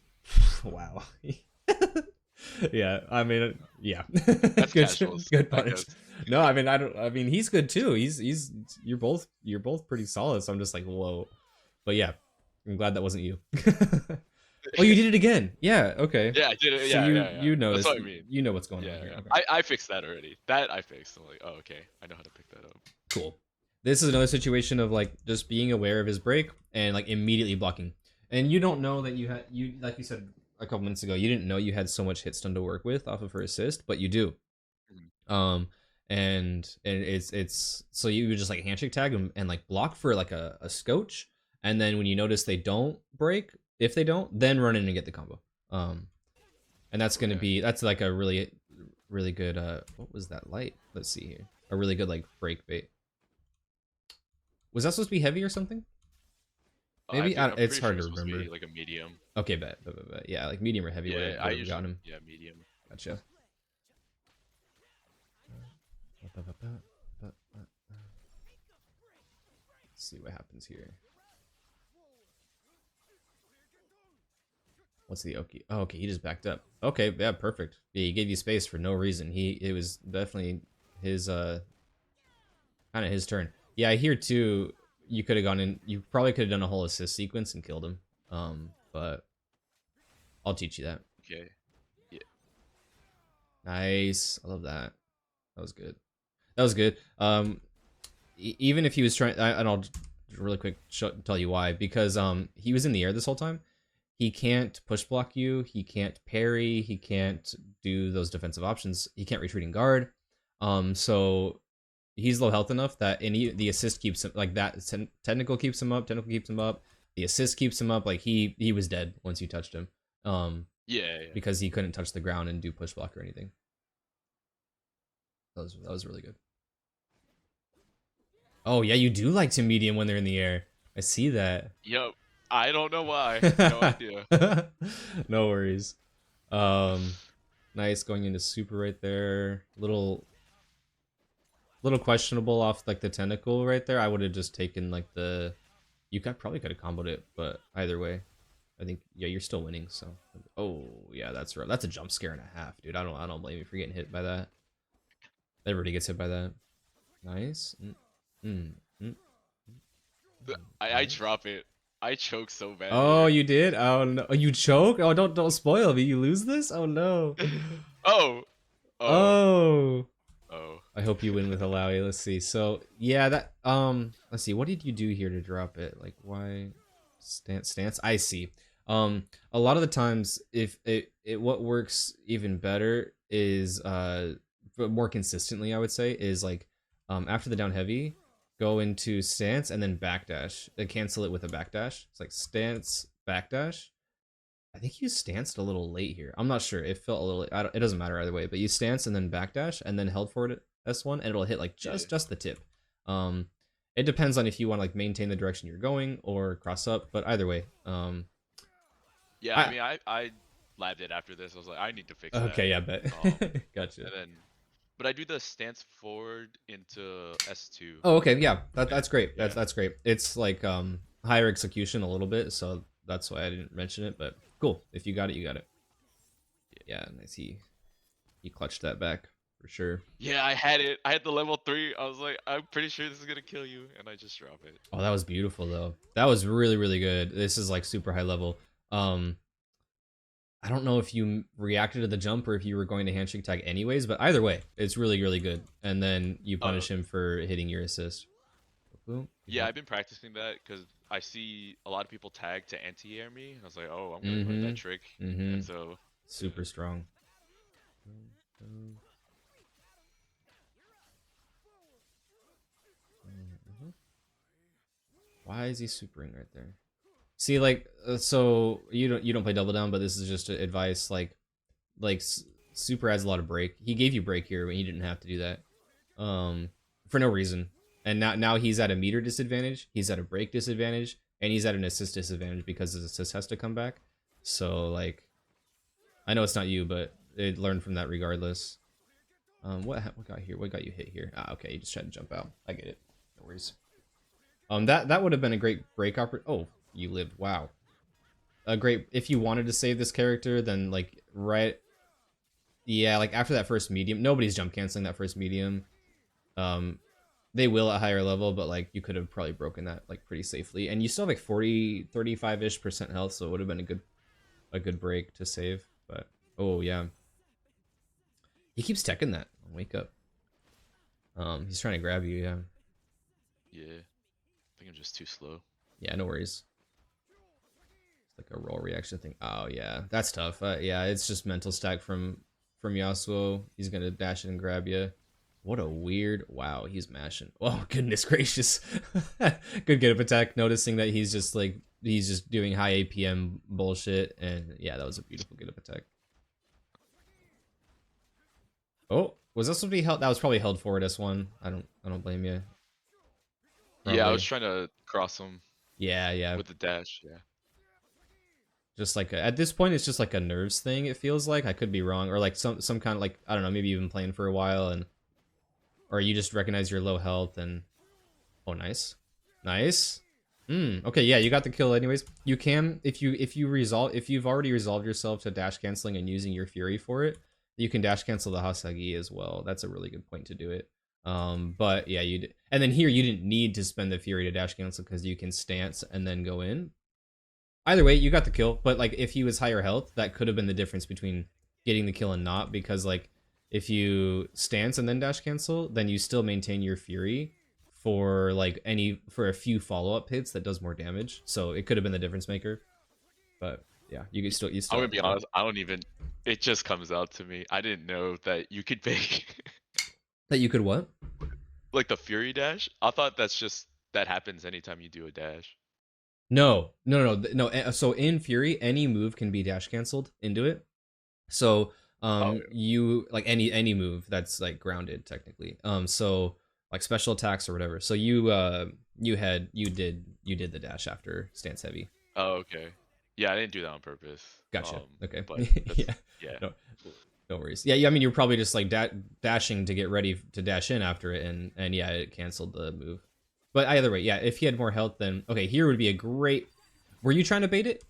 wow. Yeah, I mean, yeah. That's good punish. No, I mean he's good too. You're both pretty solid, so I'm just like, whoa. But yeah, I'm glad that wasn't you. Oh, you did it again. Yeah, okay. Yeah, I did it. So yeah. You know That's this. what I mean. You know what's going on here. Okay. I fixed that already. That I fixed. I'm like, oh, okay. I know how to pick that up. Cool. This is another situation of like just being aware of his break and like immediately blocking. And you don't know that you like you said a couple minutes ago, you didn't know you had so much hit stun to work with off of her assist, but you do. And it's so you would just like handshake tag and like block for like a scotch, and then when you notice they don't break, if they don't, then run in and get the combo. And that's gonna be, that's like a really good what was that light? Let's see here. A really good like break bait. Was that supposed to be heavy or something? Maybe it's hard to remember. Like a medium. Okay, bet. Yeah, like medium or heavy. Yeah, I usually got him. Yeah, medium. Gotcha. Let's see what happens here. What's the Oki? Oh, okay, he just backed up. Okay, yeah, perfect. Yeah, he gave you space for no reason. It was definitely his kind of his turn. Yeah, I hear too. You could have gone in. You probably could have done a whole assist sequence and killed him. But I'll teach you that. Okay. Yeah. Nice. I love that. That was good. That was good. Even if he was trying, and I'll really quick tell you why. Because he was in the air this whole time. He can't push block you. He can't parry. He can't do those defensive options. He can't retreating guard. So he's low health enough that the assist keeps him like that. Technical keeps him up. Technical keeps him up. The assist keeps him up. Like he was dead once you touched him. Yeah. Because he couldn't touch the ground and do push block or anything. That was really good. Oh yeah, you do like to medium when they're in the air. I see that. Yep. I don't know why. No idea. No worries. Nice going into super right there. Little questionable off like the tentacle right there. I would have just taken like the. Probably could have comboed it, but either way, I think yeah you're still winning. So oh yeah that's right. That's a jump scare and a half, dude. I don't blame you for getting hit by that. Everybody gets hit by that. Nice. I drop it. I choke so bad. Oh, here. you did? Oh no, you choke? Oh, don't spoil me. You lose this? Oh no. Oh. Oh. Oh. I hope you win with Illaoi. Let's see. So yeah, that let's see. What did you do here to drop it? Like why stance? I see. A lot of the times, if what works even better is but more consistently, I would say, is like after the down heavy, go into stance and then backdash. Then cancel it with a backdash. It's like stance backdash. I think you stanced a little late here. I'm not sure. It felt a little. It doesn't matter either way. But you stance and then backdash and then held forward at S1 and it'll hit like just the tip. It depends on if you want to like maintain the direction you're going or cross up. But either way, yeah. I mean, I labbed it after this. I was like, I need to fix that. Okay, yeah, bet. Gotcha. And then, but I do the stance forward into S2. Oh, okay, yeah, that's great. That's great. It's like higher execution a little bit, so that's why I didn't mention it. But cool, if you got it, you got it. Yeah, nice. He clutched that back for sure. Yeah, I had it. I had the level 3. I was like, I'm pretty sure this is gonna kill you, and I just drop it. Oh, that was beautiful though. That was really really good. This is like super high level. I don't know if you reacted to the jump or if you were going to handshake tag anyways, but either way, it's really, really good. And then you punish him for hitting your assist. Yeah, I've been practicing that because I see a lot of people tag to anti-air me. And I was like, oh, I'm going to learn that trick. And so... Super strong. Why is he supering right there? See, like, so you don't play double down, but this is just advice. Like super adds a lot of break. He gave you break here, but he didn't have to do that, for no reason. And now he's at a meter disadvantage. He's at a break disadvantage, and he's at an assist disadvantage because his assist has to come back. So like, I know it's not you, but it learned from that regardless. What got here? What got you hit here? Ah, okay, you just tried to jump out. I get it. No worries. That would have been a great break opportunity. Oh. You lived. Wow. A great. If you wanted to save this character, then like yeah, like after that first medium, nobody's jump canceling that first medium. They will at higher level, but like you could have probably broken that like pretty safely, and you still have like 35-ish% health, so it would have been a good break to save. But oh yeah, he keeps teching that. Wake up. He's trying to grab you. Yeah. Yeah. I think I'm just too slow. Yeah, no worries. Like a roll reaction thing. Oh yeah, that's tough. Yeah, it's just mental stack from Yasuo. He's gonna dash in and grab you. What a weird. Wow, he's mashing. Oh goodness gracious. Good get up attack. Noticing that he's just doing high APM bullshit, and yeah, that was a beautiful get up attack. Oh, was this supposed to be held? That was probably held forward S1. I don't blame you. Probably. Yeah, I was trying to cross him. Yeah. With the dash. Yeah. Just like at this point, it's just like a nerves thing. It feels like I could be wrong, or like some kind of like I don't know. Maybe you've been playing for a while, or you just recognize your low health and oh, nice. Okay, yeah, you got the kill anyways. You can if you've already resolved yourself to dash canceling and using your fury for it, you can dash cancel the Hasagi as well. That's a really good point to do it. But yeah, and then here you didn't need to spend the fury to dash cancel because you can stance and then go in. Either way, you got the kill, but like if he was higher health, that could have been the difference between getting the kill and not, because like if you stance and then dash cancel, then you still maintain your fury for for a few follow-up hits that does more damage. So it could have been the difference maker. But yeah, you still I'm gonna be honest, I don't even. It just comes out to me. I didn't know that you could make that you could what? like the Fury dash. I thought that happens anytime you do a dash. No. So in Fury, any move can be dash canceled into it. So Oh, you like any move that's like grounded technically. So like special attacks or whatever. So you did the dash after stance heavy. oh, okay. Yeah, I didn't do that on purpose. Gotcha. Okay. But Yeah. yeah. No worries. Yeah. I mean, you're probably just like dashing to get ready to dash in after it, and yeah, it canceled the move. But either way, yeah. If he had more health, then okay. Here would be a great. Were you trying to bait it?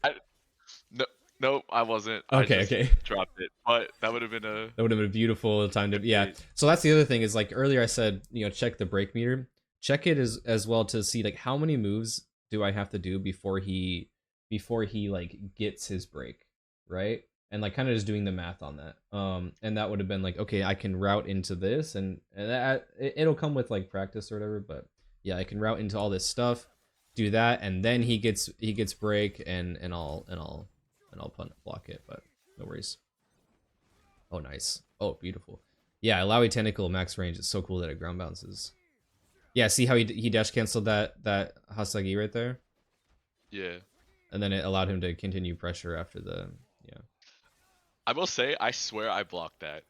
No, nope, I wasn't. Okay. I just Okay. dropped it. But that would have been a beautiful time to yeah. So that's the other thing is like earlier I said, check the break meter. Check it as well to see like how many moves do I have to do before he like gets his break, right? And like kind of just doing the math on that. And that would have been like, okay, I can route into this, and that it'll come with like practice or whatever, but yeah, I can route into all this stuff, do that, and then he gets break, and I'll block it, but no worries. Oh, nice. Oh, beautiful. Yeah, Illaoi Tentacle max range is so cool that it ground bounces. Yeah, see how he dash canceled that Hasagi right there? Yeah. And then it allowed him to continue pressure after the yeah. I will say, I swear I blocked that.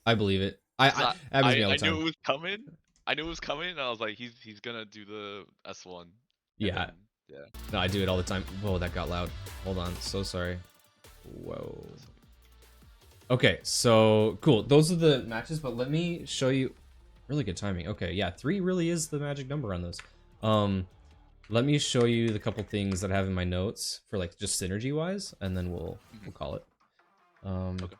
I believe it. I happens to me all the time. Knew it was coming. I knew it was coming, and I was like, he's gonna do the S1. Yeah. Then, yeah. No, I do it all the time. Whoa, that got loud. Hold on. So sorry. Whoa. Okay, so cool. Those are the matches, but let me show you. Really good timing. Okay, yeah, 3 really is the magic number on those. Let me show you the couple things that I have in my notes for like just synergy wise, and then we'll call it. Okay.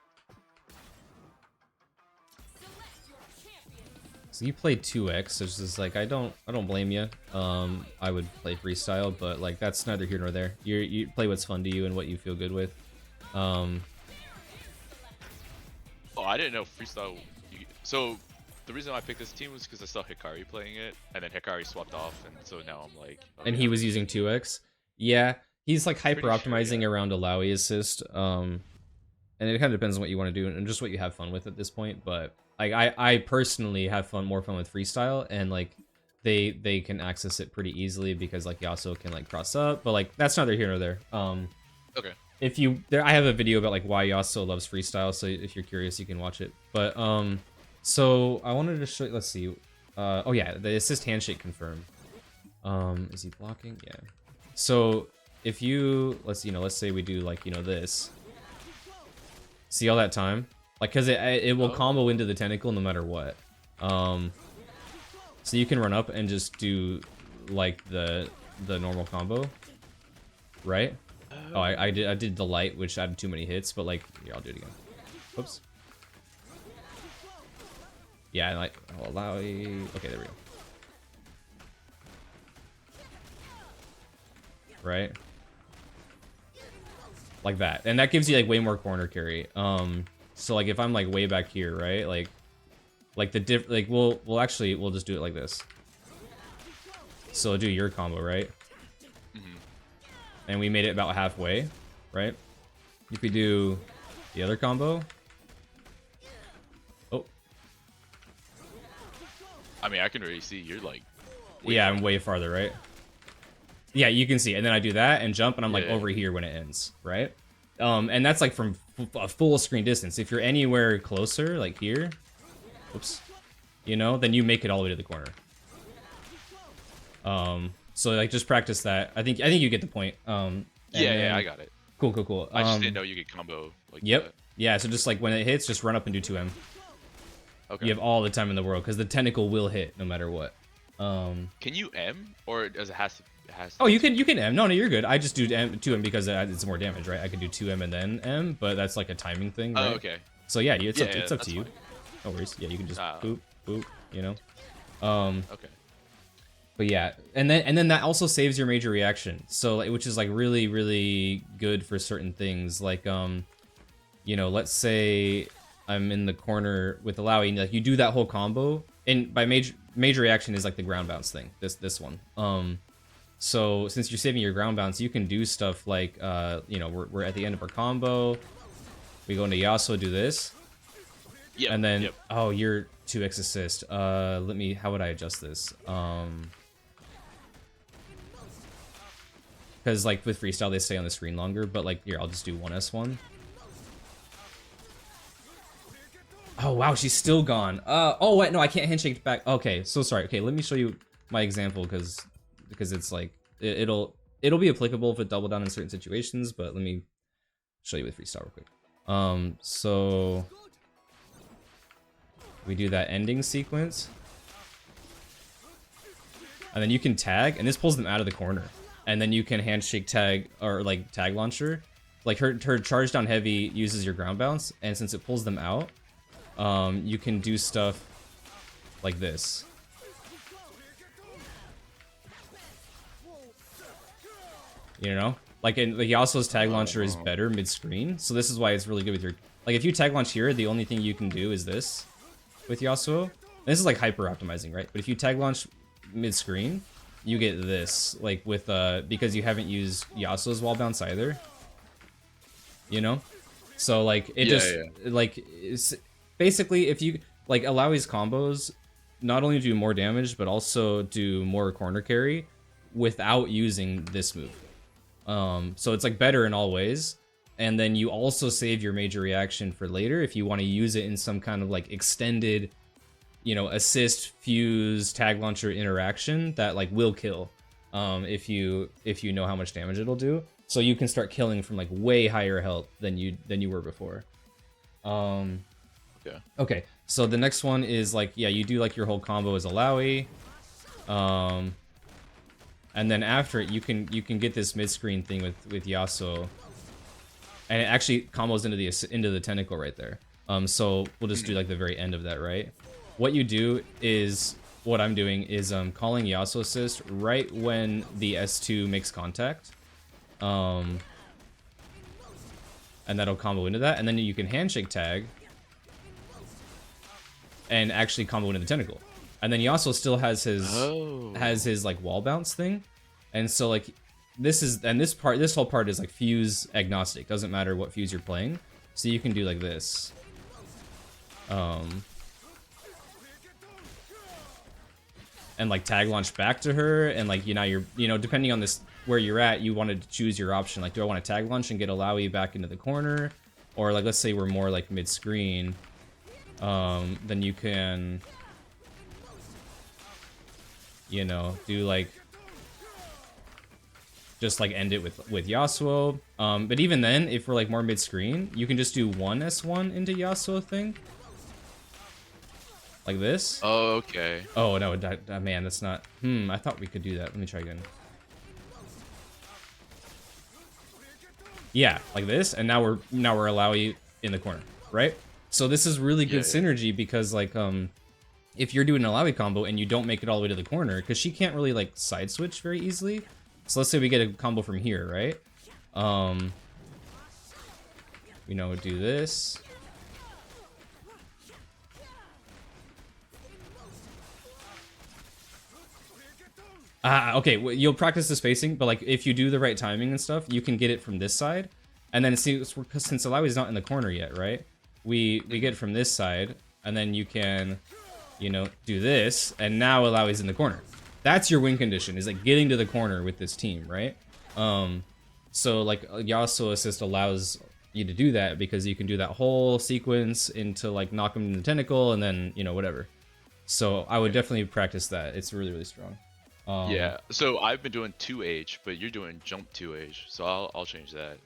So you played 2x, so it's just like I don't blame you. I would play freestyle, but like that's neither here nor there. You play what's fun to you and what you feel good with. Oh, I didn't know freestyle. So the reason why I picked this team was because I saw Hikari playing it, and then Hikari swapped off, and so now I'm like. Oh, and yeah. he was using 2x. Yeah, he's like hyper optimizing sure, around Illaoi Assist. And it kind of depends on what you want to do and just what you have fun with at this point. But like I personally have more fun with freestyle, and like they can access it pretty easily because like Yasuo can like cross up, but like that's neither here nor there. Okay. I have a video about like why Yasuo loves freestyle, so if you're curious you can watch it. But so I wanted to show you, let's see. Oh yeah, the assist handshake confirmed. Is he blocking? Yeah. So if you let's say we do like this. See all that time? Like, cause it will combo into the tentacle no matter what. So you can run up and just do like the normal combo, right? Oh, I did the light, which added too many hits, but like here, I'll do it again. Oops. Yeah, like I'll allow. Okay, there we go. Right. Like that, and that gives you like way more corner carry. So like if I'm like way back here, right, like the we'll just do it like this. So do your combo, right? And we made it about halfway, right? If we do the other combo, oh, I mean, I can already see you're like. Yeah, I'm way farther, right? Yeah, you can see, and then I do that and jump, and I'm like over here when it ends, right? And that's like from a full screen distance. If you're anywhere closer, like here, whoops, then you make it all the way to the corner. So like just practice that. I think you get the point. Yeah, I got it. Cool. I just didn't know you could combo like Yep. that. Yeah, so just like when it hits, just run up and do 2M. Okay. You have all the time in the world because the tentacle will hit no matter what. Can you M or does it has to? It has to Oh, be you 2. can M. No, you're good. I just do 2M because it's more damage, right? I could do 2M and then M, but that's like a timing thing, right? Oh, okay. So yeah, it's Yeah, up that's to you. fine. No worries. Yeah, you can just Uh, boop, boop, you know. okay. But yeah, and then that also saves your major reaction. So which is like really really good for certain things. Like you know, let's say I'm in the corner with Illaoi, and like you do that whole combo, and by major reaction is like the ground bounce thing. This one. So since you're saving your ground bounce, you can do stuff like you know, we're at the end of our combo. We go into Yasuo, do this. Yeah. And then, yep. oh, you're 2x assist. Let me, how would I adjust this? Because like with freestyle, they stay on the screen longer, but like here, I'll just do 1s1. Oh wow, she's still gone. Oh wait, no, I can't handshake back. Okay, so sorry. Okay, let me show you my example because it's like it'll be applicable if it double down in certain situations, but let me show you with freestyle real quick. So we do that ending sequence, and then you can tag, and this pulls them out of the corner, and then you can handshake tag or like tag launcher. Like her charge down heavy uses your ground bounce, and since it pulls them out, you can do stuff like this. You know, like Yasuo's tag launcher is better mid-screen, so this is why it's really good with your. Like if you tag launch here, the only thing you can do is this with Yasuo. And this is like hyper optimizing, right? But if you tag launch mid-screen, you get this, like with because you haven't used Yasuo's wall bounce either. You know, so like it like it's basically if you like Illaoi's combos not only do more damage but also do more corner carry without using this move. So it's like better in all ways, and then you also save your major reaction for later if you want to use it in some kind of like extended, you know, assist fuse tag launcher interaction that like will kill if you know how much damage it'll do. So you can start killing from like way higher health than you were before. Yeah. Okay, so the next one is like, yeah, you do like your whole combo as Illaoi. And then after it, you can get this mid-screen thing with Yasuo, and it actually combos into the tentacle right there. So we'll just do like the very end of that, right? What you do is, what I'm doing is calling Yasuo Assist right when the S2 makes contact. And that'll combo into that, and then you can handshake tag and actually combo into the tentacle. And then Yasuo still has his like wall bounce thing, and so like this whole part is like fuse agnostic. Doesn't matter what fuse you're playing, so you can do like this. And like tag launch back to her, and like you're depending on this where you're at, you wanted to choose your option. Like, do I want to tag launch and get Illaoi back into the corner, or like let's say we're more like mid screen, then you can, do like just like end it with Yasuo. But even then, if we're like more mid screen, you can just do 1s1 into Yasuo thing. Like this. Oh, okay. Oh no, man, that's not. I thought we could do that. Let me try again. Yeah, like this, and now we're Illaoi in the corner, right? So this is really good synergy because like if you're doing an Illaoi combo and you don't make it all the way to the corner, because she can't really like side switch very easily. So let's say we get a combo from here, right? Do this. Okay, well, you'll practice the spacing, but like if you do the right timing and stuff, you can get it from this side. And then since Illaoi's not in the corner yet, right? We get it from this side, and then you can, do this, and now Illaoi's in the corner. That's your win condition, is like getting to the corner with this team, right? So like Yasuo Assist allows you to do that because you can do that whole sequence into like knock him in the tentacle, and then whatever. So I would definitely practice that. It's really, really strong. Yeah, so I've been doing 2H, but you're doing jump 2H, so I'll change that.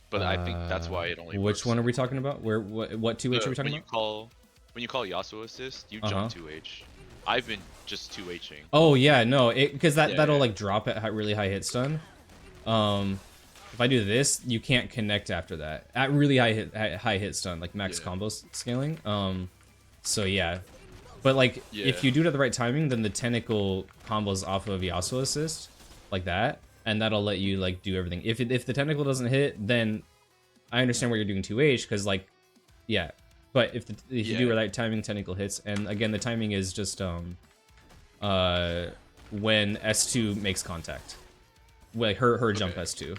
But I think that's why it only Which works. one are we talking about? What 2H are we talking about? When you call Yasuo Assist, you jump 2H. I've been just 2Hing. Oh yeah, no, because that'll Yeah. like drop at really high hit stun. If I do this, you can't connect after that at really high hit stun, like max combo scaling. So yeah, but like if you do it at the right timing, then the tentacle combos off of Yas Assist, like that, and that'll let you like do everything. If the tentacle doesn't hit, then I understand what you're doing 2H, because like, yeah. But if you do the right timing, tentacle hits, and again the timing is just when S2 makes contact, like her jump S2.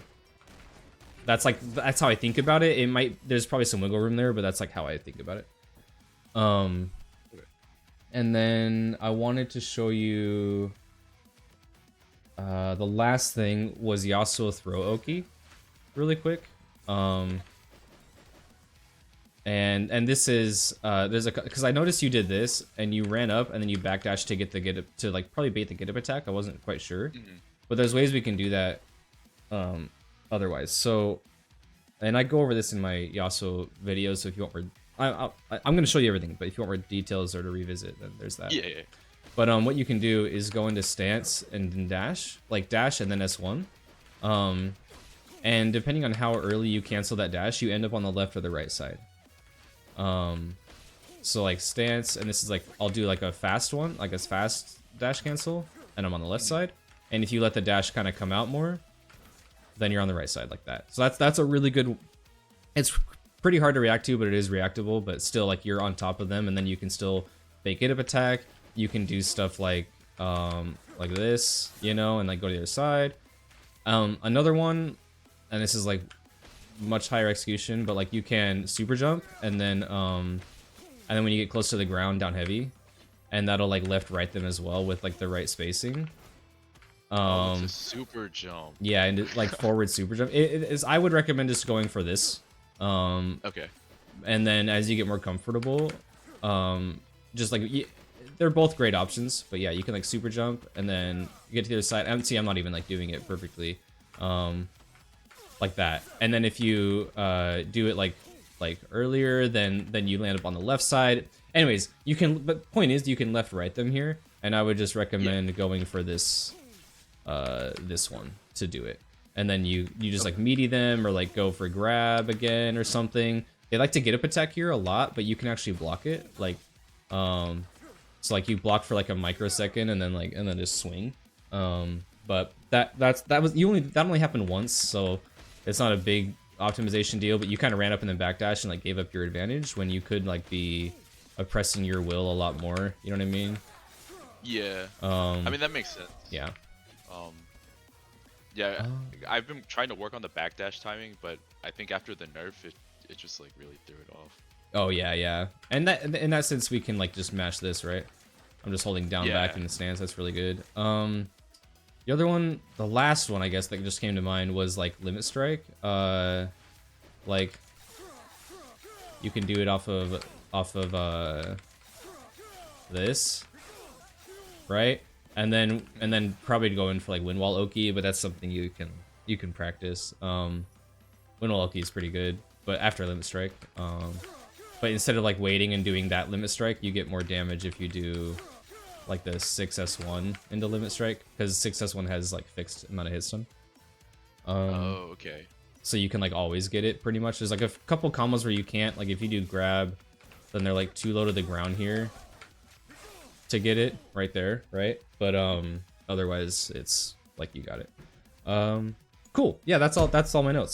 That's how I think about it. It might, there's probably some wiggle room there, but that's like how I think about it. And then I wanted to show you the last thing was Yas Throw Oki, really quick. And this is there's a, because I noticed you did this and you ran up and then you backdash to get up to like probably bait the get up attack. I wasn't quite sure, but there's ways we can do that otherwise. So, and I go over this in my Yasuo videos. So if you want more, I'm gonna show you everything. But if you want more details or to revisit, then there's that. Yeah. But what you can do is go into stance and then dash, like dash and then S1. And depending on how early you cancel that dash, you end up on the left or the right side. So like stance, and this is like, I'll do like a fast one, like a fast dash cancel, and I'm on the left side. And if you let the dash kind of come out more, then you're on the right side like that. So that's a really good, it's pretty hard to react to, but it is reactable, but still like you're on top of them, and then you can still fake it up attack. You can do stuff like this, you know, and like go to the other side. Another one, and this is like much higher execution, but like you can super jump and then when you get close to the ground, down heavy, and that'll like left right them as well with like the right spacing. It's a super jump. Yeah, and like forward super jump. It is, I would recommend just going for this. Okay. And then as you get more comfortable, just like they're both great options, but yeah, you can like super jump and then get to the other side. And see, I'm not even like doing it perfectly, like that. And then if you do it like earlier, then you land up on the left side. Anyways, you can. But point is, you can left right them here, and I would just recommend going for this this one to do it. And then you just like meaty them or like go for grab again or something. They like to get up attack here a lot, but you can actually block it. Like so like you block for like a microsecond and then just swing. But that only happened once, so it's not a big optimization deal, but you kind of ran up and then backdash and like gave up your advantage when you could like be oppressing your will a lot more. You know what I mean? Yeah. I mean, that makes sense. Yeah. Yeah, I've been trying to work on the backdash timing, but I think after the nerf, it just like really threw it off. Oh yeah. And that in that sense, we can like just mash this, right? I'm just holding down back in the stance. That's really good. The other one, the last one, I guess, that just came to mind was like Limit Strike. Like you can do it off of this, right? And then probably go in for like Windwall Oki, but that's something you can practice. Windwall Oki is pretty good, but after Limit Strike. But instead of like waiting and doing that Limit Strike, you get more damage if you do like the 6S1 into Limit Strike, because 6S1 has like fixed amount of hit stun. Oh, okay. So you can like always get it pretty much. There's like a couple combos where you can't, like if you do grab, then they're like too low to the ground here to get it right there, right? But otherwise it's like you got it. Cool. Yeah, that's all my notes.